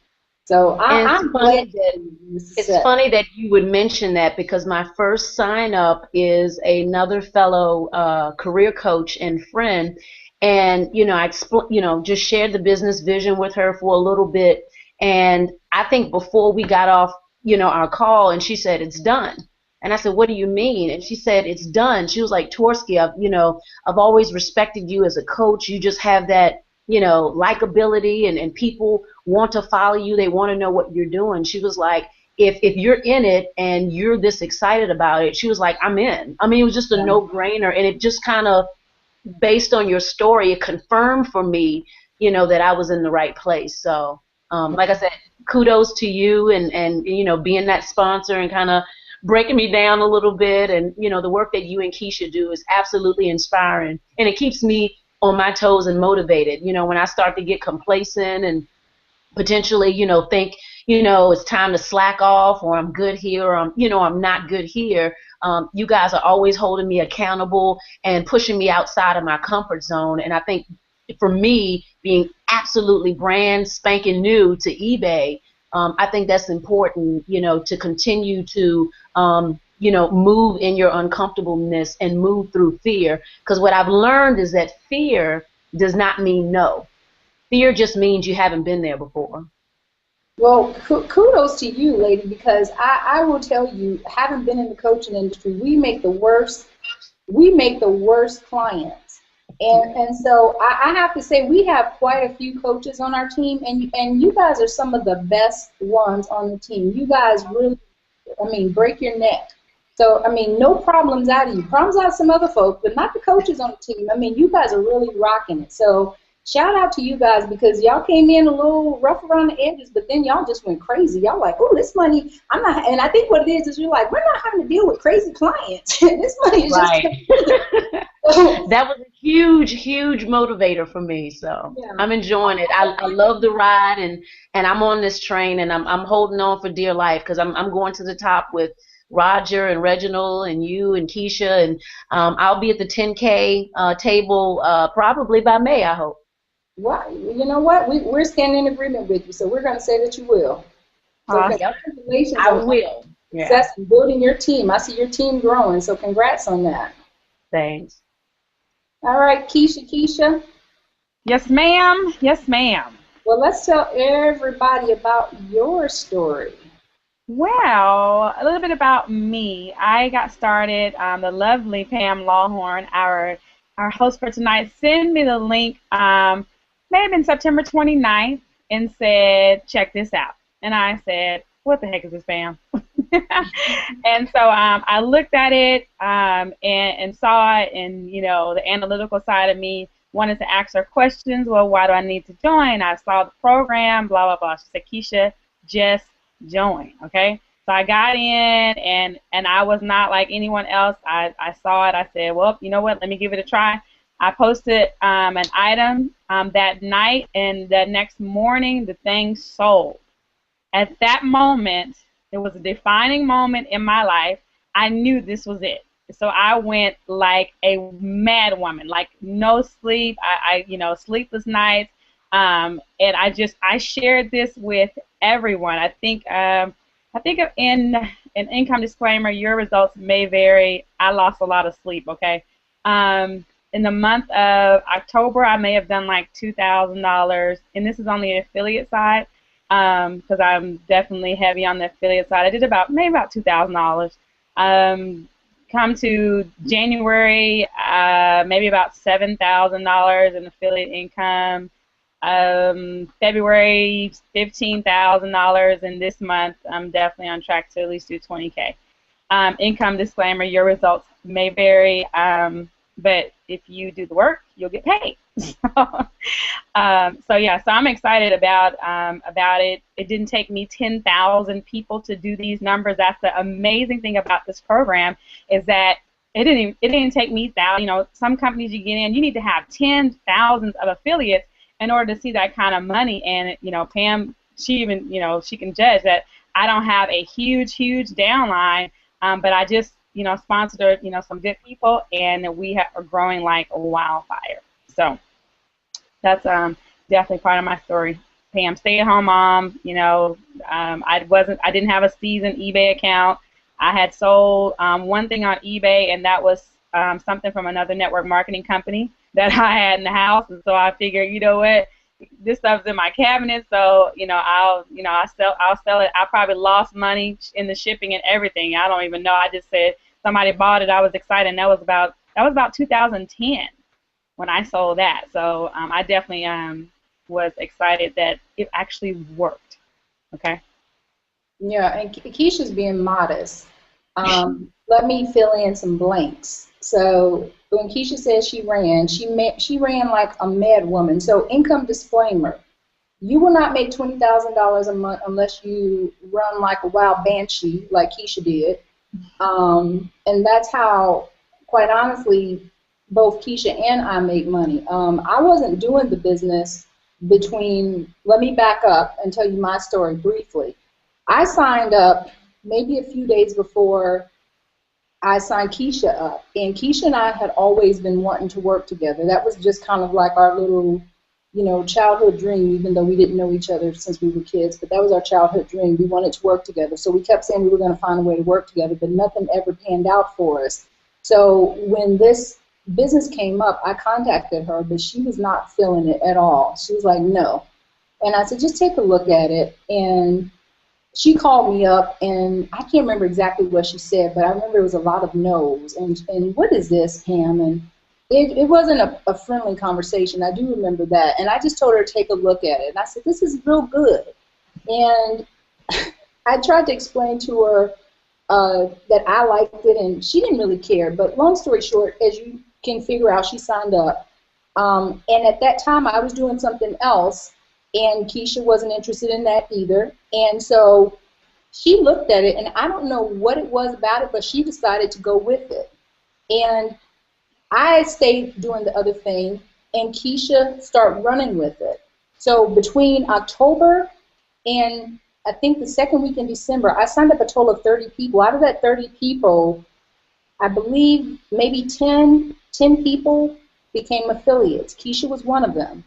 So I'm glad that it's funny that you would mention that because my first sign up is another fellow career coach and friend, and you know I just shared the business vision with her for a little bit, and I think before we got off our call, and she said it's done, and I said what do you mean? And she said it's done. She was like, Torsky, I've always respected you as a coach. You just have that likability, and people want to follow you. They want to know what you're doing. She was like, if you're in it and you're this excited about it, she was like, I'm in. I mean, it was just a no-brainer, and it just kind of, based on your story, it confirmed for me, that I was in the right place. So, like I said, kudos to you and being that sponsor and kind of breaking me down a little bit, and the work that you and Keisha do is absolutely inspiring, and it keeps me on my toes and motivated. When I start to get complacent and potentially, think, it's time to slack off, or I'm good here, or I'm not good here. You guys are always holding me accountable and pushing me outside of my comfort zone. And I think for me, being absolutely brand spanking new to eBay, I think that's important, to continue to, move in your uncomfortableness and move through fear. Because what I've learned is that fear does not mean no. Fear just means you haven't been there before. Well, kudos to you, lady, because I will tell you, having been in the coaching industry, we make the worst clients. And so I have to say we have quite a few coaches on our team, and you guys are some of the best ones on the team. You guys really, break your neck. So, no problems out of you. Problems out of some other folks, but not the coaches on the team. You guys are really rocking it. So shout out to you guys, because y'all came in a little rough around the edges, but then y'all just went crazy. Y'all like, oh, this money, I'm not, and I think what it is you're like, we're not having to deal with crazy clients. This money is right. That was a huge, huge motivator for me. So yeah. I'm enjoying it. I love the ride, and I'm on this train, and I'm holding on for dear life, because I'm going to the top with Roger and Reginald and you and Keisha, and I'll be at the 10K table probably by May, I hope. Well, you know what? We're standing in agreement with you, so we're going to say that you will. So congratulations on will. Success in building your team. I see your team growing, so congrats on that. Thanks. All right, Keisha. Yes, ma'am. Yes, ma'am. Well, let's tell everybody about your story. Well, a little bit about me. I got started. The lovely Pam Lawhorn, our host for tonight, sent me the link. May have been September 29th, and said, "Check this out." And I said, "What the heck is this, Pam?" And so I looked at it and saw it, and the analytical side of me wanted to ask her questions. Well, why do I need to join? I saw the program, blah blah blah. She said, "Keisha, just join." Okay, so I got in, and I was not like anyone else. I saw it. I said, well, you know what? Let me give it a try. I posted an item that night, and the next morning the thing sold. At that moment, it was a defining moment in my life. I knew this was it. So I went like a mad woman, like no sleep. I sleepless nights. And I shared this with everyone. I think in an income disclaimer, your results may vary. I lost a lot of sleep. Okay. In the month of October, I may have done like $2,000, and this is on the affiliate side, because I'm definitely heavy on the affiliate side. I did maybe about $2,000. Come to January, maybe about $7,000 in affiliate income. February, $15,000, and this month I'm definitely on track to at least do $20K. Income disclaimer: your results may vary, but if you do the work, you'll get paid. So yeah, so I'm excited about it. It didn't take me 10,000 people to do these numbers. That's the amazing thing about this program, is that it didn't take me some companies you get in, you need to have 10,000 of affiliates in order to see that kind of money. And Pam, she even she can judge that I don't have a huge downline, but I just sponsored some good people, and we are growing like a wildfire. So that's definitely part of my story. Pam, stay-at-home mom. I didn't have a seasoned eBay account. I had sold one thing on eBay, and that was something from another network marketing company that I had in the house. And so I figured, what, this stuff's in my cabinet, so I'll sell it. I probably lost money in the shipping and everything. I don't even know. I just said somebody bought it. I was excited. And that was about 2010 when I sold that. So I definitely was excited that it actually worked. Okay. Yeah, and Keisha's being modest. Let me fill in some blanks. So when Keisha says she ran like a mad woman. So income disclaimer: you will not make $20,000 a month unless you run like a wild banshee, like Keisha did. And that's how, quite honestly, both Keisha and I make money. I wasn't doing the business between. Let me back up and tell you my story briefly. I signed up maybe a few days before I signed Keisha up, and Keisha and I had always been wanting to work together. That was just kind of like our little, childhood dream, even though we didn't know each other since we were kids, but that was our childhood dream. We wanted to work together, so we kept saying we were going to find a way to work together, but nothing ever panned out for us. So when this business came up, I contacted her, but she was not feeling it at all. She was like, no. And I said, just take a look at it. And she called me up, and I can't remember exactly what she said, but I remember it was a lot of no's. And what is this, Pam? And it wasn't a friendly conversation. I do remember that. And I just told her to take a look at it. And I said, this is real good. And I tried to explain to her that I liked it, and she didn't really care. But long story short, as you can figure out, she signed up. And at that time, I was doing something else, and Keisha wasn't interested in that either. And so she looked at it, and I don't know what it was about it, but she decided to go with it. And I stayed doing the other thing, and Keisha started running with it. So between October and I think the second week in December, I signed up a total of 30 people. Out of that 30 people, I believe maybe 10 people became affiliates. Keisha was one of them.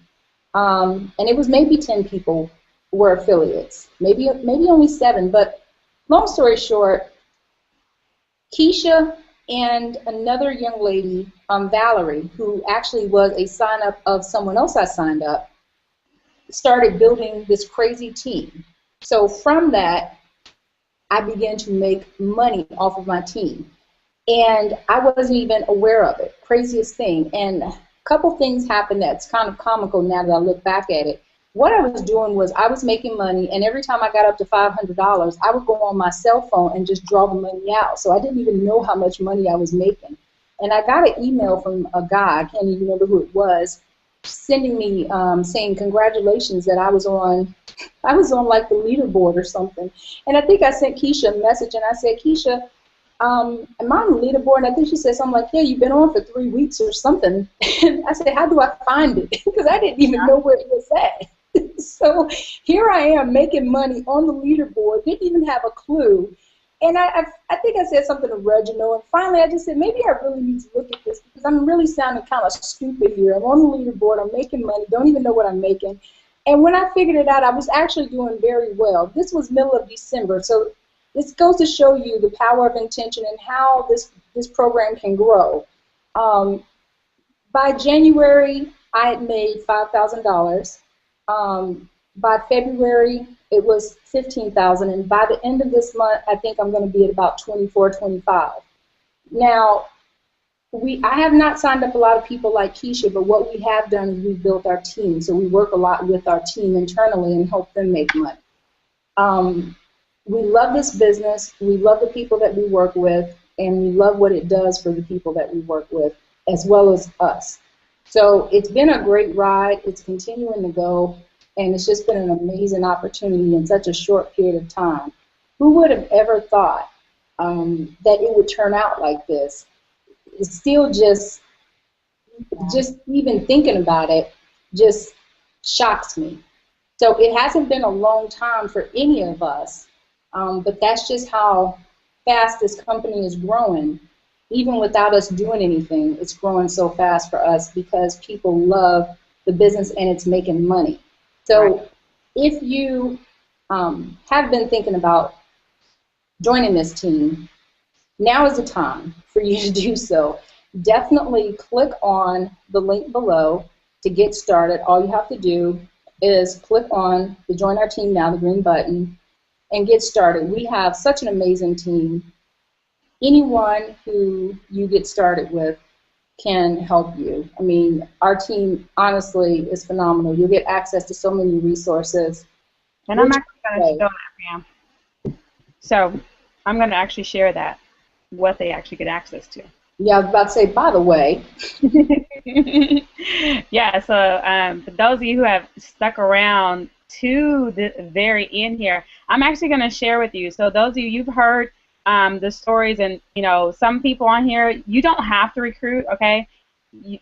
And it was maybe 10 people were affiliates, maybe only 7. But long story short, Keisha and another young lady, Valerie, who actually was a sign-up of someone else I signed up, started building this crazy team. So from that, I began to make money off of my team. And I wasn't even aware of it. Craziest thing. And a couple things happened that's kind of comical now that I look back at it. What I was doing was I was making money, and every time I got up to $500, I would go on my cell phone and just draw the money out. So I didn't even know how much money I was making. And I got an email from a guy, I can't even remember who it was, sending me saying congratulations that I was on like the leaderboard or something. And I think I sent Keisha a message, and I said, Keisha, am I on the leaderboard? And I think she said something like, yeah, you've been on for 3 weeks or something. And I said, how do I find it? Because I didn't even know where it was at. So here I am making money on the leaderboard, didn't even have a clue. And I think I said something to Reginald, and finally I just said, maybe I really need to look at this because I'm really sounding kind of stupid here. I'm on the leaderboard, I'm making money, don't even know what I'm making. And when I figured it out, I was actually doing very well. This was middle of December, so this goes to show you the power of intention and how this program can grow. By January, I had made $5,000. By February, it was $15,000, and by the end of this month, I think I'm going to be at about 24, 25. Now, I have not signed up a lot of people like Keisha, but what we have done is we've built our team. So we work a lot with our team internally and help them make money. We love this business. We love the people that we work with, and we love what it does for the people that we work with, as well as us. So it's been a great ride. It's continuing to go, and it's just been an amazing opportunity in such a short period of time. Who would have ever thought that it would turn out like this? It's still just even thinking about it just shocks me. So it hasn't been a long time for any of us, but that's just how fast this company is growing. Even without us doing anything, it's growing so fast for us because people love the business and it's making money. So if you have been thinking about joining this team, now is the time for you to do so. Definitely click on the link below to get started. All you have to do is click on the Join Our Team Now, the green button, and get started. We have such an amazing team. Anyone who you get started with can help you. I mean, our team, honestly, is phenomenal. You'll get access to so many resources. And I'm actually going to show that, Pam. So I'm going to actually share that, what they actually get access to. Yeah, I was about to say, by the way. Yeah, so for those of you who have stuck around to the very end here, I'm actually going to share with you. So those of you, you've heard the stories, and you know, some people on here, you don't have to recruit, okay?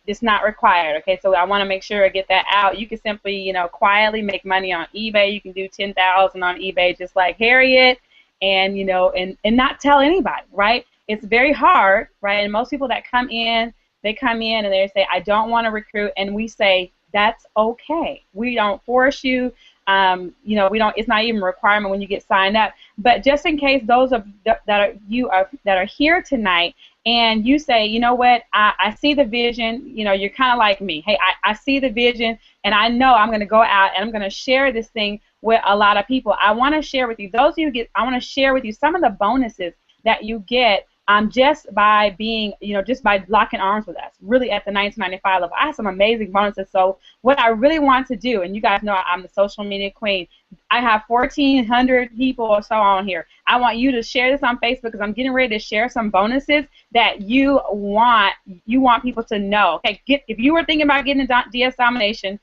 It's not required, okay? So I want to make sure I get that out. You can simply, you know, quietly make money on eBay. You can do 10,000 on eBay just like Harriet, and you know, and not tell anybody, right? It's very hard, right? And most people that come in, they come in and they say, I don't want to recruit, and we say, that's okay. We don't force you. You know, we don't. It's not even a requirement when you get signed up. But just in case those of that are here tonight, and you say, you know what, I see the vision. You know, you're kind of like me. Hey, I see the vision, and I know I'm going to go out and I'm going to share this thing with a lot of people. I want to share with you. Those of you I want to share with you some of the bonuses that you get. Just by being, you know, just by locking arms with us, really at the 1995 level. I have some amazing bonuses. So what I really want to do, and you guys know I'm the social media queen, I have 1,400 people or so on here. I want you to share this on Facebook because I'm getting ready to share some bonuses that you want people to know. Okay, if you were thinking about getting a DS Domination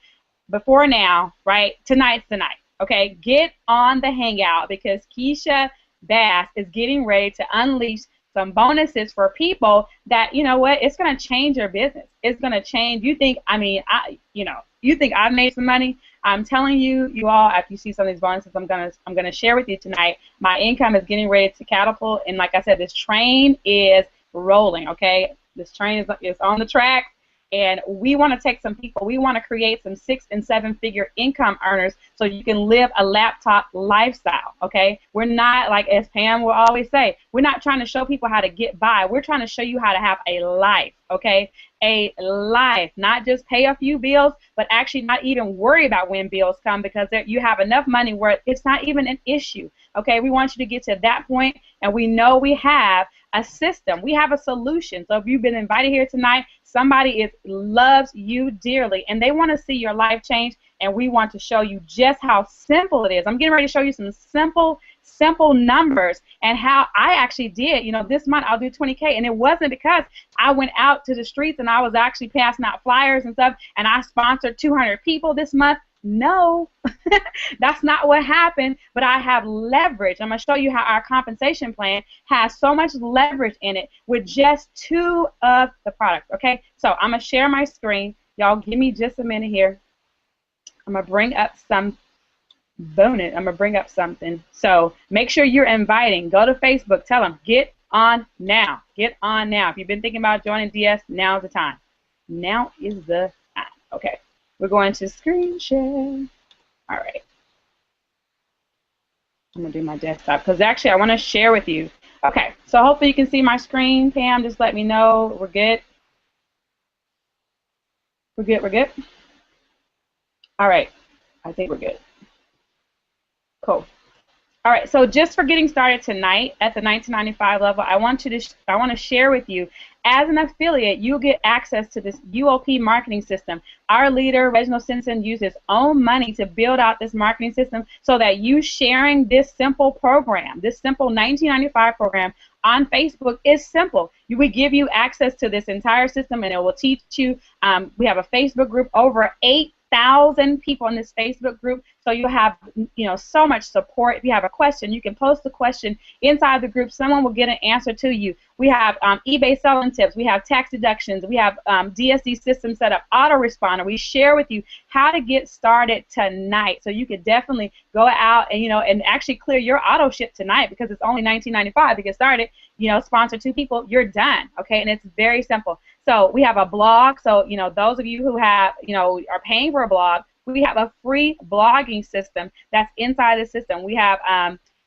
before now, right, tonight's the night. Okay, get on the Hangout because Keisha Bass is getting ready to unleash some bonuses for people that, you know what, it's going to change your business. It's going to change. You think, I mean, you think I've made some money? I'm telling you, you all, after you see some of these bonuses I'm gonna share with you tonight, my income is getting ready to catapult, and like I said, this train is rolling. Okay, this train is on the track, And we want to take some people, we want to create some 6- and 7-figure income earners so you can live a laptop lifestyle, okay? We're not, like as Pam will always say, we're not trying to show people how to get by. We're trying to show you how to have a life, okay? A life, not just pay a few bills, but actually not even worry about when bills come, because you have enough money where it's not even an issue, okay? We want you to get to that point, and we know we have a system. We have a solution. So if you've been invited here tonight, somebody loves you dearly, and they want to see your life change, and we want to show you just how simple it is. I'm getting ready to show you some simple numbers and how I actually did. You know, this month I'll do 20K, and it wasn't because I went out to the streets and I was actually passing out flyers and stuff, and I sponsored 200 people this month. No, that's not what happened, but I have leverage. I'm going to show you how our compensation plan has so much leverage in it with just 2 of the products, okay? So I'm going to share my screen. Y'all give me just a minute here. I'm going to bring up some bonus. I'm going to bring up something. So make sure you're inviting. Go to Facebook. Tell them, get on now. Get on now. If you've been thinking about joining DS, now's the time. Now is the time. Okay. We're going to screen share. All right. I'm going to do my desktop because actually I want to share with you. Okay, so hopefully you can see my screen. Pam, just let me know. We're good. We're good. We're good. All right. I think we're good. Cool. All right, so just for getting started tonight at the $19.95 level, I want to share with you, as an affiliate, you'll get access to this UOP marketing system. Our leader, Reginald Simpson, used his own money to build out this marketing system so that you sharing this simple program, this simple $19.95 program on Facebook is simple. We give you access to this entire system, and it will teach you. We have a Facebook group, over 8,000 people in this Facebook group, so you'll have, you know, so much support. If you have a question, you can post the question inside the group. Someone will get an answer to you. We have eBay selling tips. We have tax deductions. We have DSD system set up, autoresponder. We share with you how to get started tonight, so you could definitely go out and, you know, and actually clear your auto ship tonight because it's only $19.95 to get started. You know, sponsor 2 people, you're done. Okay, and it's very simple. So we have a blog. So, you know, those of you who have, you know, are paying for a blog, we have a free blogging system that's inside the system. We have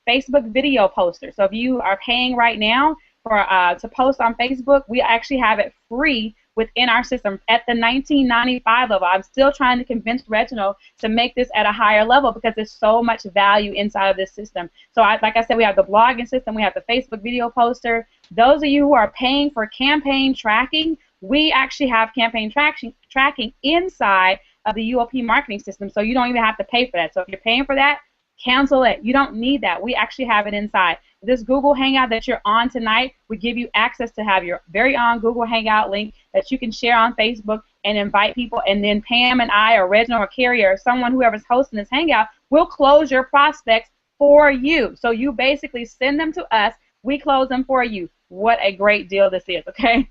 Facebook video posters. So if you are paying right now for to post on Facebook, we actually have it free within our system at the $19.95 level. I'm still trying to convince Reginald to make this at a higher level because there's so much value inside of this system. So like I said, we have the blogging system, we have the Facebook video poster. Those of you who are paying for campaign tracking, we actually have campaign tracking inside of the UOP marketing system, so you don't even have to pay for that. So if you're paying for that, cancel it. You don't need that. We actually have it inside. This Google Hangout that you're on tonight, we give you access to have your very own Google Hangout link that you can share on Facebook and invite people, and then Pam and I or Reginald or Carrie or someone, whoever's hosting this Hangout, will close your prospects for you. So you basically send them to us, we close them for you. What a great deal this is, okay?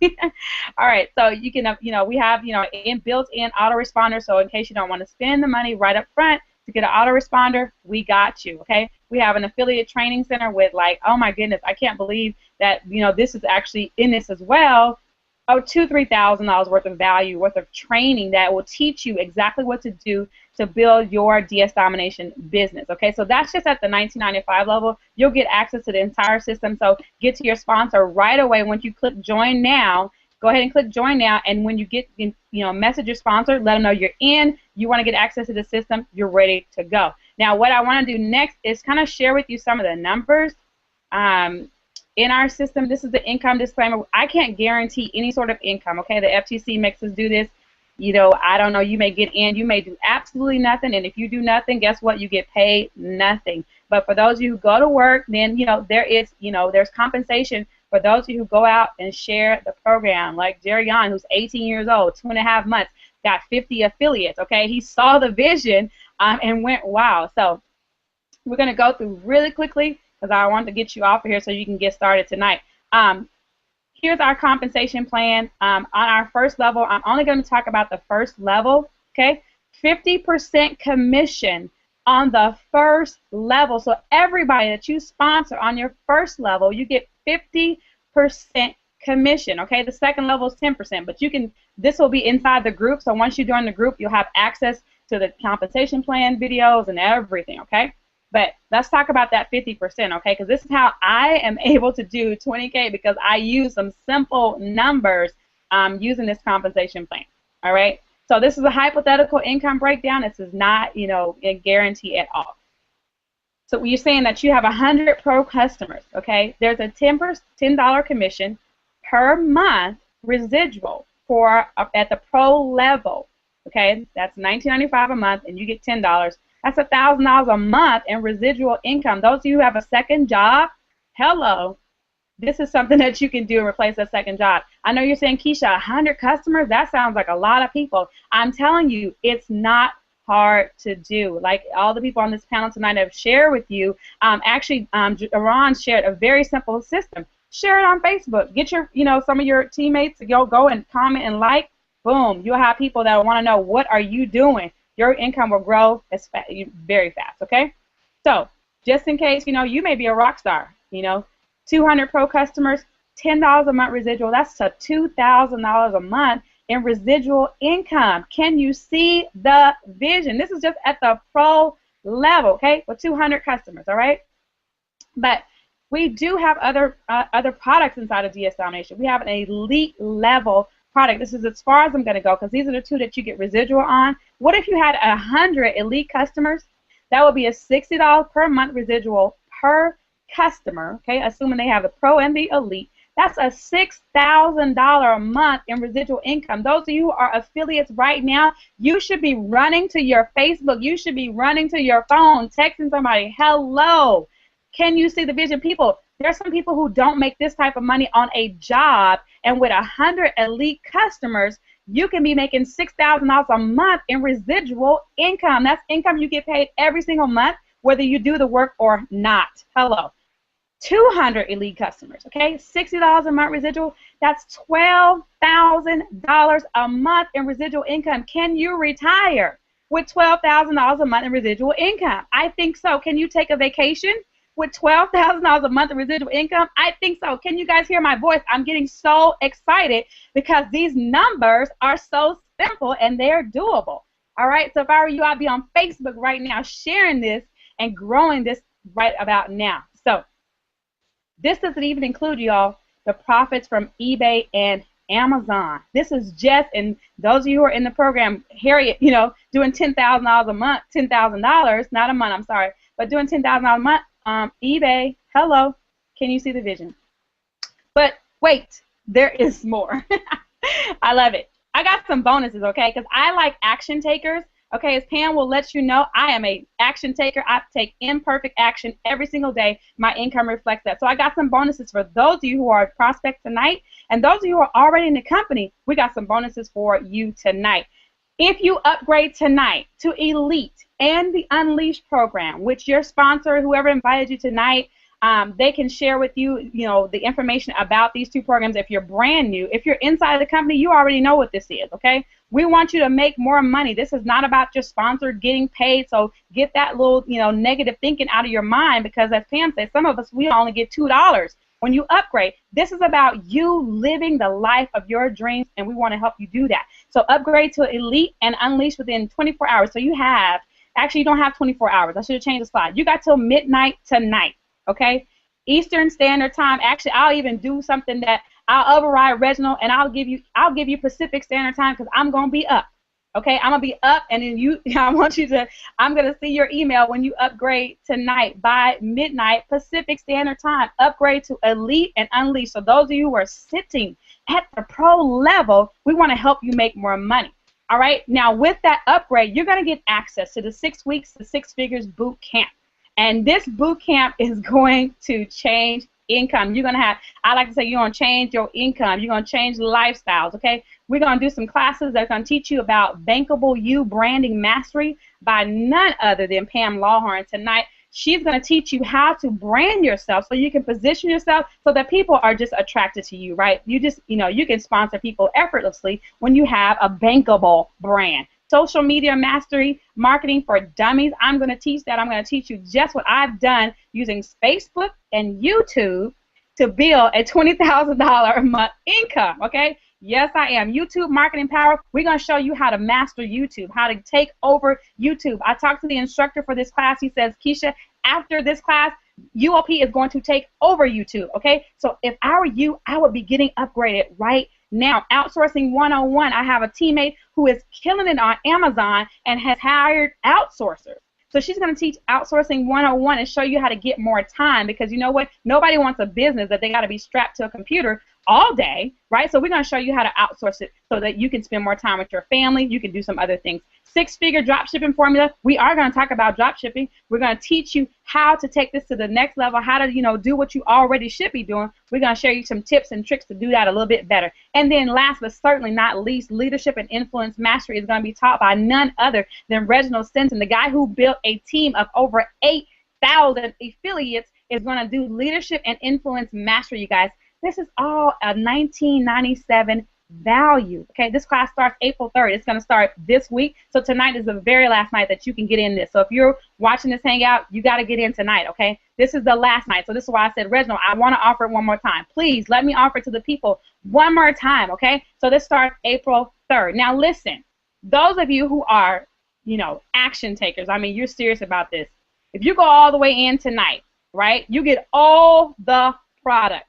All right, so you can, you know, we have, you know, built-in autoresponder, so in case you don't want to spend the money right up front to get an autoresponder, we got you, okay? We have an affiliate training center with, like, oh my goodness, I can't believe that, you know, this is actually in this as well. Oh, $2,000 to $3,000 worth of value, worth of training that will teach you exactly what to do to build your DS Domination business. Okay, so that's just at the $19.95 level. You'll get access to the entire system. So get to your sponsor right away. Once you click Join Now, go ahead and click Join Now. And when you get, you know, message your sponsor, let them know you're in. You want to get access to the system. You're ready to go. Now, what I want to do next is kind of share with you some of the numbers. In our system, this is the income disclaimer. I can't guarantee any sort of income, okay? The FTC makes us do this. You know, I don't know, you may get in, you may do absolutely nothing, and if you do nothing, guess what? You get paid nothing. But for those of you who go to work, then, you know, there is, you know, there's compensation for those of you who go out and share the program, like Jerry Yon, who's 18 years old, 2.5 months, got 50 affiliates, okay? He saw the vision and went, wow. So we're going to go through really quickly, because I want to get you off of here so you can get started tonight. Here's our compensation plan. On our first level, I'm only going to talk about the first level, okay? 50% commission on the first level. So everybody that you sponsor on your first level, you get 50% commission. Okay, the second level is 10%, but this will be inside the group. So once you join the group, you'll have access to the compensation plan videos and everything. Okay, but let's talk about that 50%. Okay, because this is how I am able to do 20K, because I use some simple numbers using this compensation plan. All right, so this is a hypothetical income breakdown. This is not, a guarantee at all. So you're saying that you have 100 pro customers, okay? There's a $10 commission per month residual for at the pro level, okay? That's $19.95 a month, and you get $10. That's $1,000 a month in residual income. Those of you who have a second job, hello, this is something that you can do and replace a second job. I know you're saying, Keisha, 100 customers? That sounds like a lot of people. I'm telling you, it's not hard to do. Like all the people on this panel tonight have shared with you. Actually, Ron shared a very simple system. Share it on Facebook. Get your, some of your teammates to go and comment and like. Boom. You'll have people that want to know, what are you doing? Your income will grow very fast. Okay. So just in case, you may be a rock star. 200 pro customers, $10 a month residual. That's to $2,000 a month in residual income. Can you see the vision? This is just at the pro level, okay, with 200 customers, all right? But we do have other products inside of DS Domination. We have an elite level product. This is as far as I'm going to go, because these are the two that you get residual on. What if you had 100 elite customers? That would be a $60 per month residual per customer, okay, assuming they have the pro and the elite. That's a $6,000 a month in residual income. Those of you who are affiliates right now, you should be running to your Facebook. You should be running to your phone, texting somebody, hello. Can you see the vision? People, there are some people who don't make this type of money on a job, and with 100 elite customers, you can be making $6,000 a month in residual income. That's income you get paid every single month, whether you do the work or not. Hello. 200 elite customers, okay? $60 a month residual. That's $12,000 a month in residual income. Can you retire with $12,000 a month in residual income? I think so. Can you take a vacation with $12,000 a month in residual income? I think so. Can you guys hear my voice? I'm getting so excited because these numbers are so simple and they're doable. All right, so if I were you, I'd be on Facebook right now sharing this and growing this right about now. So this doesn't even include, y'all, the profits from eBay and Amazon. This is just, and those of you who are in the program, Harriet, doing $10,000 a month, $10,000, not a month, I'm sorry, but doing $10,000 a month, eBay, hello, can you see the vision? But wait, there is more. I love it. I got some bonuses, okay, because I like action takers. Okay, as Pam will let you know, I am an action taker. I take imperfect action every single day. My income reflects that. So I got some bonuses for those of you who are prospects tonight, and those of you who are already in the company, we got some bonuses for you tonight. If you upgrade tonight to Elite and the Unleashed program, which your sponsor, whoever invited you tonight, they can share with you, the information about these two programs. If you're brand new, if you're inside the company, you already know what this is, okay? We want you to make more money. This is not about your sponsor getting paid, so get that little, negative thinking out of your mind, because as Pam said, some of us, we only get $2 when you upgrade. This is about you living the life of your dreams, and we want to help you do that. So upgrade to Elite and Unleashed within 24 hours. So you have, actually you don't have 24 hours. I should have changed the slide. You got till midnight tonight. Okay, Eastern Standard Time. Actually, I'll even do something that I'll override Reginald, and I'll give you Pacific Standard Time, because I'm gonna be up. Okay, I'm gonna be up, and then I'm gonna see your email when you upgrade tonight by midnight Pacific Standard Time. Upgrade to Elite and Unleashed. So those of you who are sitting at the pro level, we want to help you make more money. All right. Now with that upgrade, you're gonna get access to the 6 weeks to 6 figures boot camp. And this boot camp is going to change income. You're going to have, I like to say, you're going to change your income. You're going to change lifestyles, okay? We're going to do some classes that are going to teach you about Bankable You Branding Mastery by none other than Pam Lawhorn tonight. She's going to teach you how to brand yourself so you can position yourself so that people are just attracted to you, right? You just, you can sponsor people effortlessly when you have a bankable brand. Social media mastery, marketing for dummies. I'm going to teach that. I'm going to teach you just what I've done using Facebook and YouTube to build a $20,000 a month income, okay? Yes, I am. YouTube Marketing Power, we're going to show you how to master YouTube, how to take over YouTube. I talked to the instructor for this class. He says, Keisha, after this class, UOP is going to take over YouTube, okay? So if I were you, I would be getting upgraded right now. Outsourcing 101, I have a teammate who is killing it on Amazon and has hired outsourcers. So she's going to teach Outsourcing 101 and show you how to get more time, because you know what? Nobody wants a business that they got to be strapped to a computer all day, right? So we're going to show you how to outsource it so that you can spend more time with your family. You can do some other things. 6-figure drop shipping formula. We are going to talk about drop shipping. We're going to teach you how to take this to the next level, how to, you know, do what you already should be doing. We're going to share you some tips and tricks to do that a little bit better. And then last but certainly not least, leadership and influence mastery is going to be taught by none other than Reginald Stinson, the guy who built a team of over 8,000 affiliates, is going to do leadership and influence mastery, you guys. This is all a 1997 value. Okay, this class starts April 3rd. It's going to start this week. So tonight is the very last night that you can get in this. So if you're watching this Hangout, you got to get in tonight, okay? This is the last night. So this is why I said, Reginald, I want to offer it one more time. Please let me offer it to the people one more time, okay? So this starts April 3rd. Now listen, those of you who are, you know, action takers, I mean, you're serious about this. If you go all the way in tonight, right, you get all the products.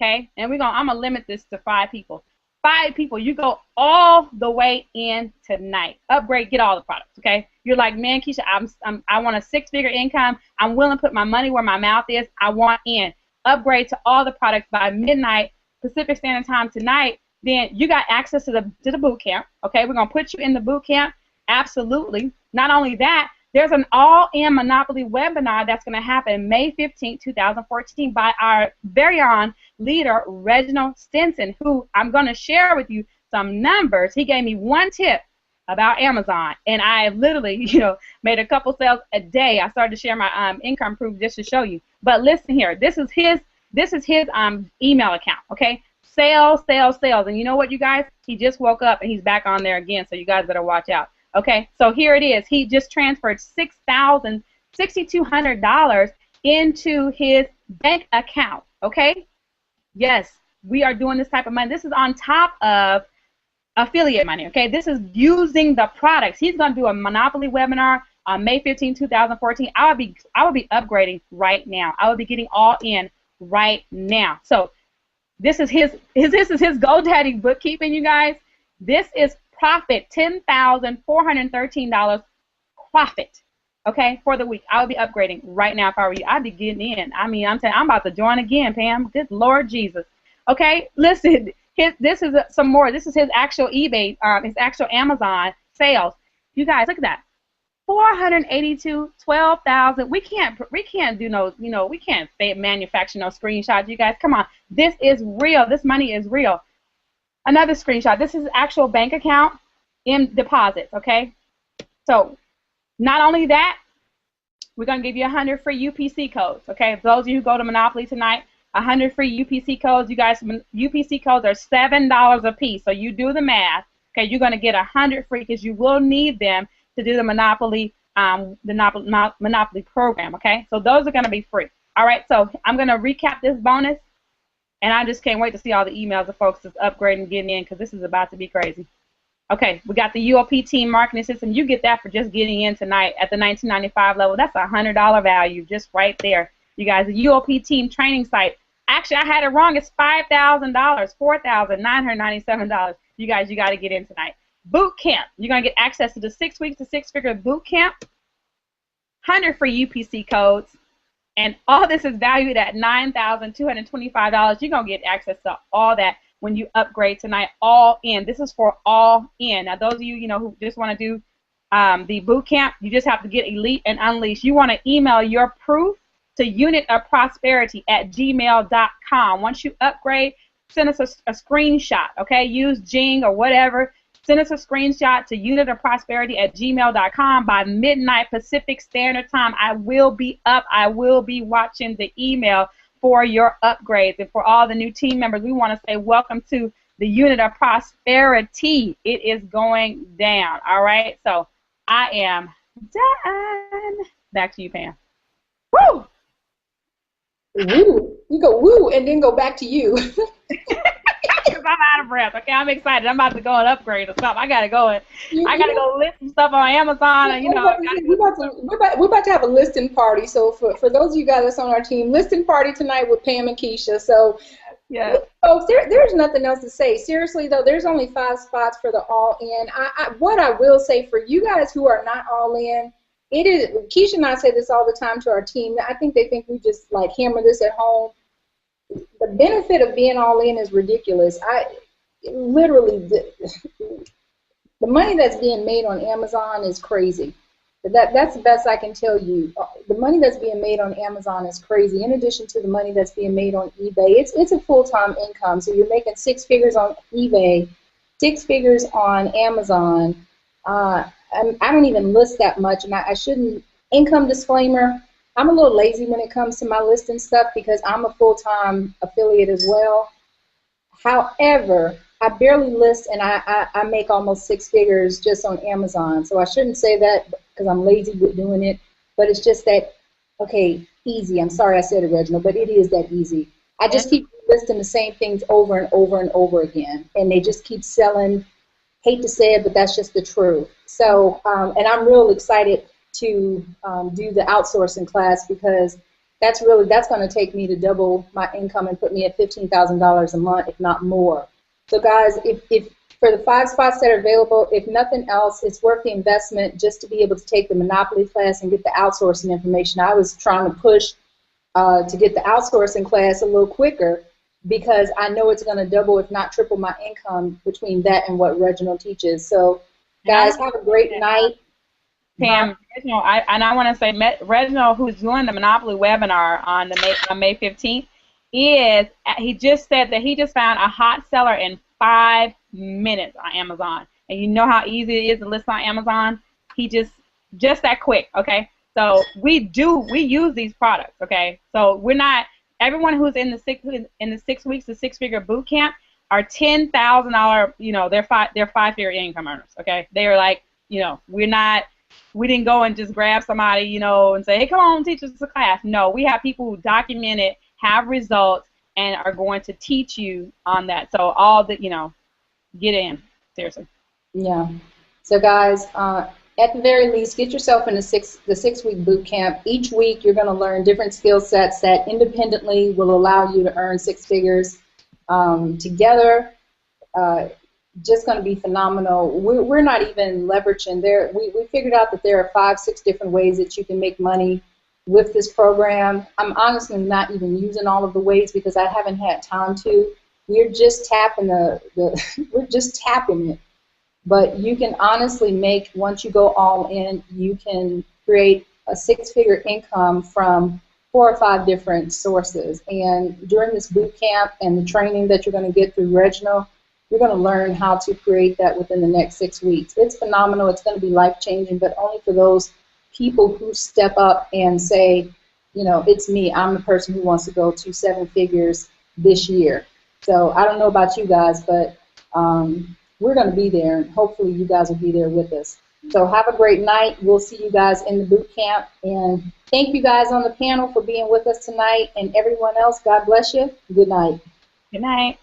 Okay, and I'm gonna limit this to 5 people. 5 people, you go all the way in tonight. Upgrade, get all the products. Okay, you're like, man, Keisha, I want a 6-figure income. I'm willing to put my money where my mouth is. I want in. Upgrade to all the products by midnight Pacific Standard Time tonight. Then you got access to the boot camp. Okay, we're gonna put you in the boot camp. Absolutely. Not only that, there's an all-in Monopoly webinar that's going to happen May 15, 2014 by our very own leader, Reginald Stinson, who I'm going to share with you some numbers. He gave me one tip about Amazon, and I literally, you know, made a couple sales a day. I started to share my income proof just to show you. But listen here, this is his email account, okay? Sales, sales, sales. And you know what, you guys? He just woke up, and he's back on there again, so you guys better watch out. Okay, so here it is. He just transferred $6,200 into his bank account. Okay, yes, we are doing this type of money. This is on top of affiliate money. Okay, this is using the products. He's going to do a Monopoly webinar on May 15, 2014. I would be upgrading right now. I would be getting all in right now. So this is his GoDaddy bookkeeping, you guys. This is profit, $10,413 profit, okay, for the week. I would be upgrading right now if I were you. I'd be getting in. I mean, I'm about to join again, Pam. Good Lord Jesus. Okay, listen, this is some more. This is his actual eBay, his actual Amazon sales. You guys, look at that. 482, 12,000. We can't do no, you know, we can't manufacture no screenshots, you guys. Come on. This is real. This money is real. Another screenshot. This is actual bank account in deposits, okay? So not only that, we're going to give you 100 free UPC codes, okay? For those of you who go to Monopoly tonight, 100 free UPC codes. You guys, UPC codes are $7 a piece, so you do the math, okay? You're going to get 100 free because you will need them to do the Monopoly program, okay? So those are going to be free. All right, so I'm going to recap this bonus. And I just can't wait to see all the emails of folks that's upgrading and getting in, because this is about to be crazy. Okay, we got the UOP team marketing system. You get that for just getting in tonight at the $19.95 level. That's a $100 value just right there. You guys, the UOP team training site. Actually, I had it wrong. It's $5,000, $4,997. You guys, you got to get in tonight. Boot camp. You're going to get access to the 6 weeks to 6-figure boot camp. 100 free UPC codes. And all this is valued at $9,225. You're going to get access to all that when you upgrade tonight, all in. This is for all in. Now, those of you, who just want to do the boot camp, you just have to get Elite and Unleash. You want to email your proof to unitofprosperity@gmail.com. Once you upgrade, send us a screenshot, okay? Use Jing or whatever. Send us a screenshot to unitofprosperity@gmail.com by midnight Pacific Standard Time. I will be up. I will be watching the email for your upgrades. And for all the new team members, we want to say welcome to the Unit of Prosperity. It is going down, all right? So I am done. Back to you, Pam. Woo! Woo. You go woo and then go back to you. Because I'm out of breath. Okay, I'm excited. I'm about to go and upgrade or something. I gotta go list some stuff on Amazon, and we're about to have a listing party. So for those of you guys that's on our team, listing party tonight with Pam and Keisha. So yeah, folks, there's nothing else to say. Seriously though, there's only 5 spots for the all in. What I will say for you guys who are not all in, it is, Keisha and I say this all the time to our team. I think they think we just like hammer this at home. The benefit of being all in is ridiculous. Literally, the money that's being made on Amazon is crazy. That's the best I can tell you. The money that's being made on Amazon is crazy. In addition to the money that's being made on eBay, it's a full-time income. So you're making 6 figures on eBay, 6 figures on Amazon. I don't even list that much, and I shouldn't. Income disclaimer, I'm a little lazy when it comes to my listing stuff because I'm a full-time affiliate as well. However, I barely list, and I make almost 6 figures just on Amazon. So I shouldn't say that because I'm lazy with doing it, but it's just that, okay, easy. I'm sorry I said it, Reginald, but it is that easy. I just keep listing the same things over and over and over again, and they just keep selling. Hate to say it, but that's just the truth. So, and I'm real excited to do the outsourcing class because that's going to take me to double my income and put me at $15,000 a month, if not more. So guys, if for the 5 spots that are available, if nothing else, it's worth the investment just to be able to take the Monopoly class and get the outsourcing information. I was trying to push to get the outsourcing class a little quicker because I know it's going to double, if not triple, my income between that and what Reginald teaches. So guys, have a great night. Pam, Reginald, I want to say, Reginald, who's doing the Monopoly webinar on May 15th, he just said that he just found a hot seller in 5 minutes on Amazon. And you know how easy it is to list on Amazon? He just that quick, okay? So we use these products, okay? So we're not, everyone who's in the 6 weeks, the 6-figure boot camp are $10,000, they're 5-figure income earners, okay? They are like, we didn't go and just grab somebody, and say, hey, come on, teach us a class. No, we have people who document it, have results, and are going to teach you on that. So all the, get in, seriously. Yeah. So guys, at the very least, get yourself in the 6-week boot camp. Each week you're going to learn different skill sets that independently will allow you to earn 6 figures. Together, just going to be phenomenal. We're not even leveraging there. We figured out that there are 5-6 different ways that you can make money with this program. I'm honestly not even using all of the ways because I haven't had time to. We're just tapping we're just tapping it. But you can honestly make, once you go all in, you can create a 6-figure income from 4 or 5 different sources. And during this boot camp and the training that you're going to get through Reginald, you're going to learn how to create that within the next 6 weeks. It's phenomenal. It's going to be life-changing, but only for those people who step up and say, it's me. I'm the person who wants to go to 7 figures this year. So I don't know about you guys, but we're going to be there, and hopefully you guys will be there with us. So have a great night. We'll see you guys in the boot camp. And thank you guys on the panel for being with us tonight. And everyone else, God bless you. Good night. Good night.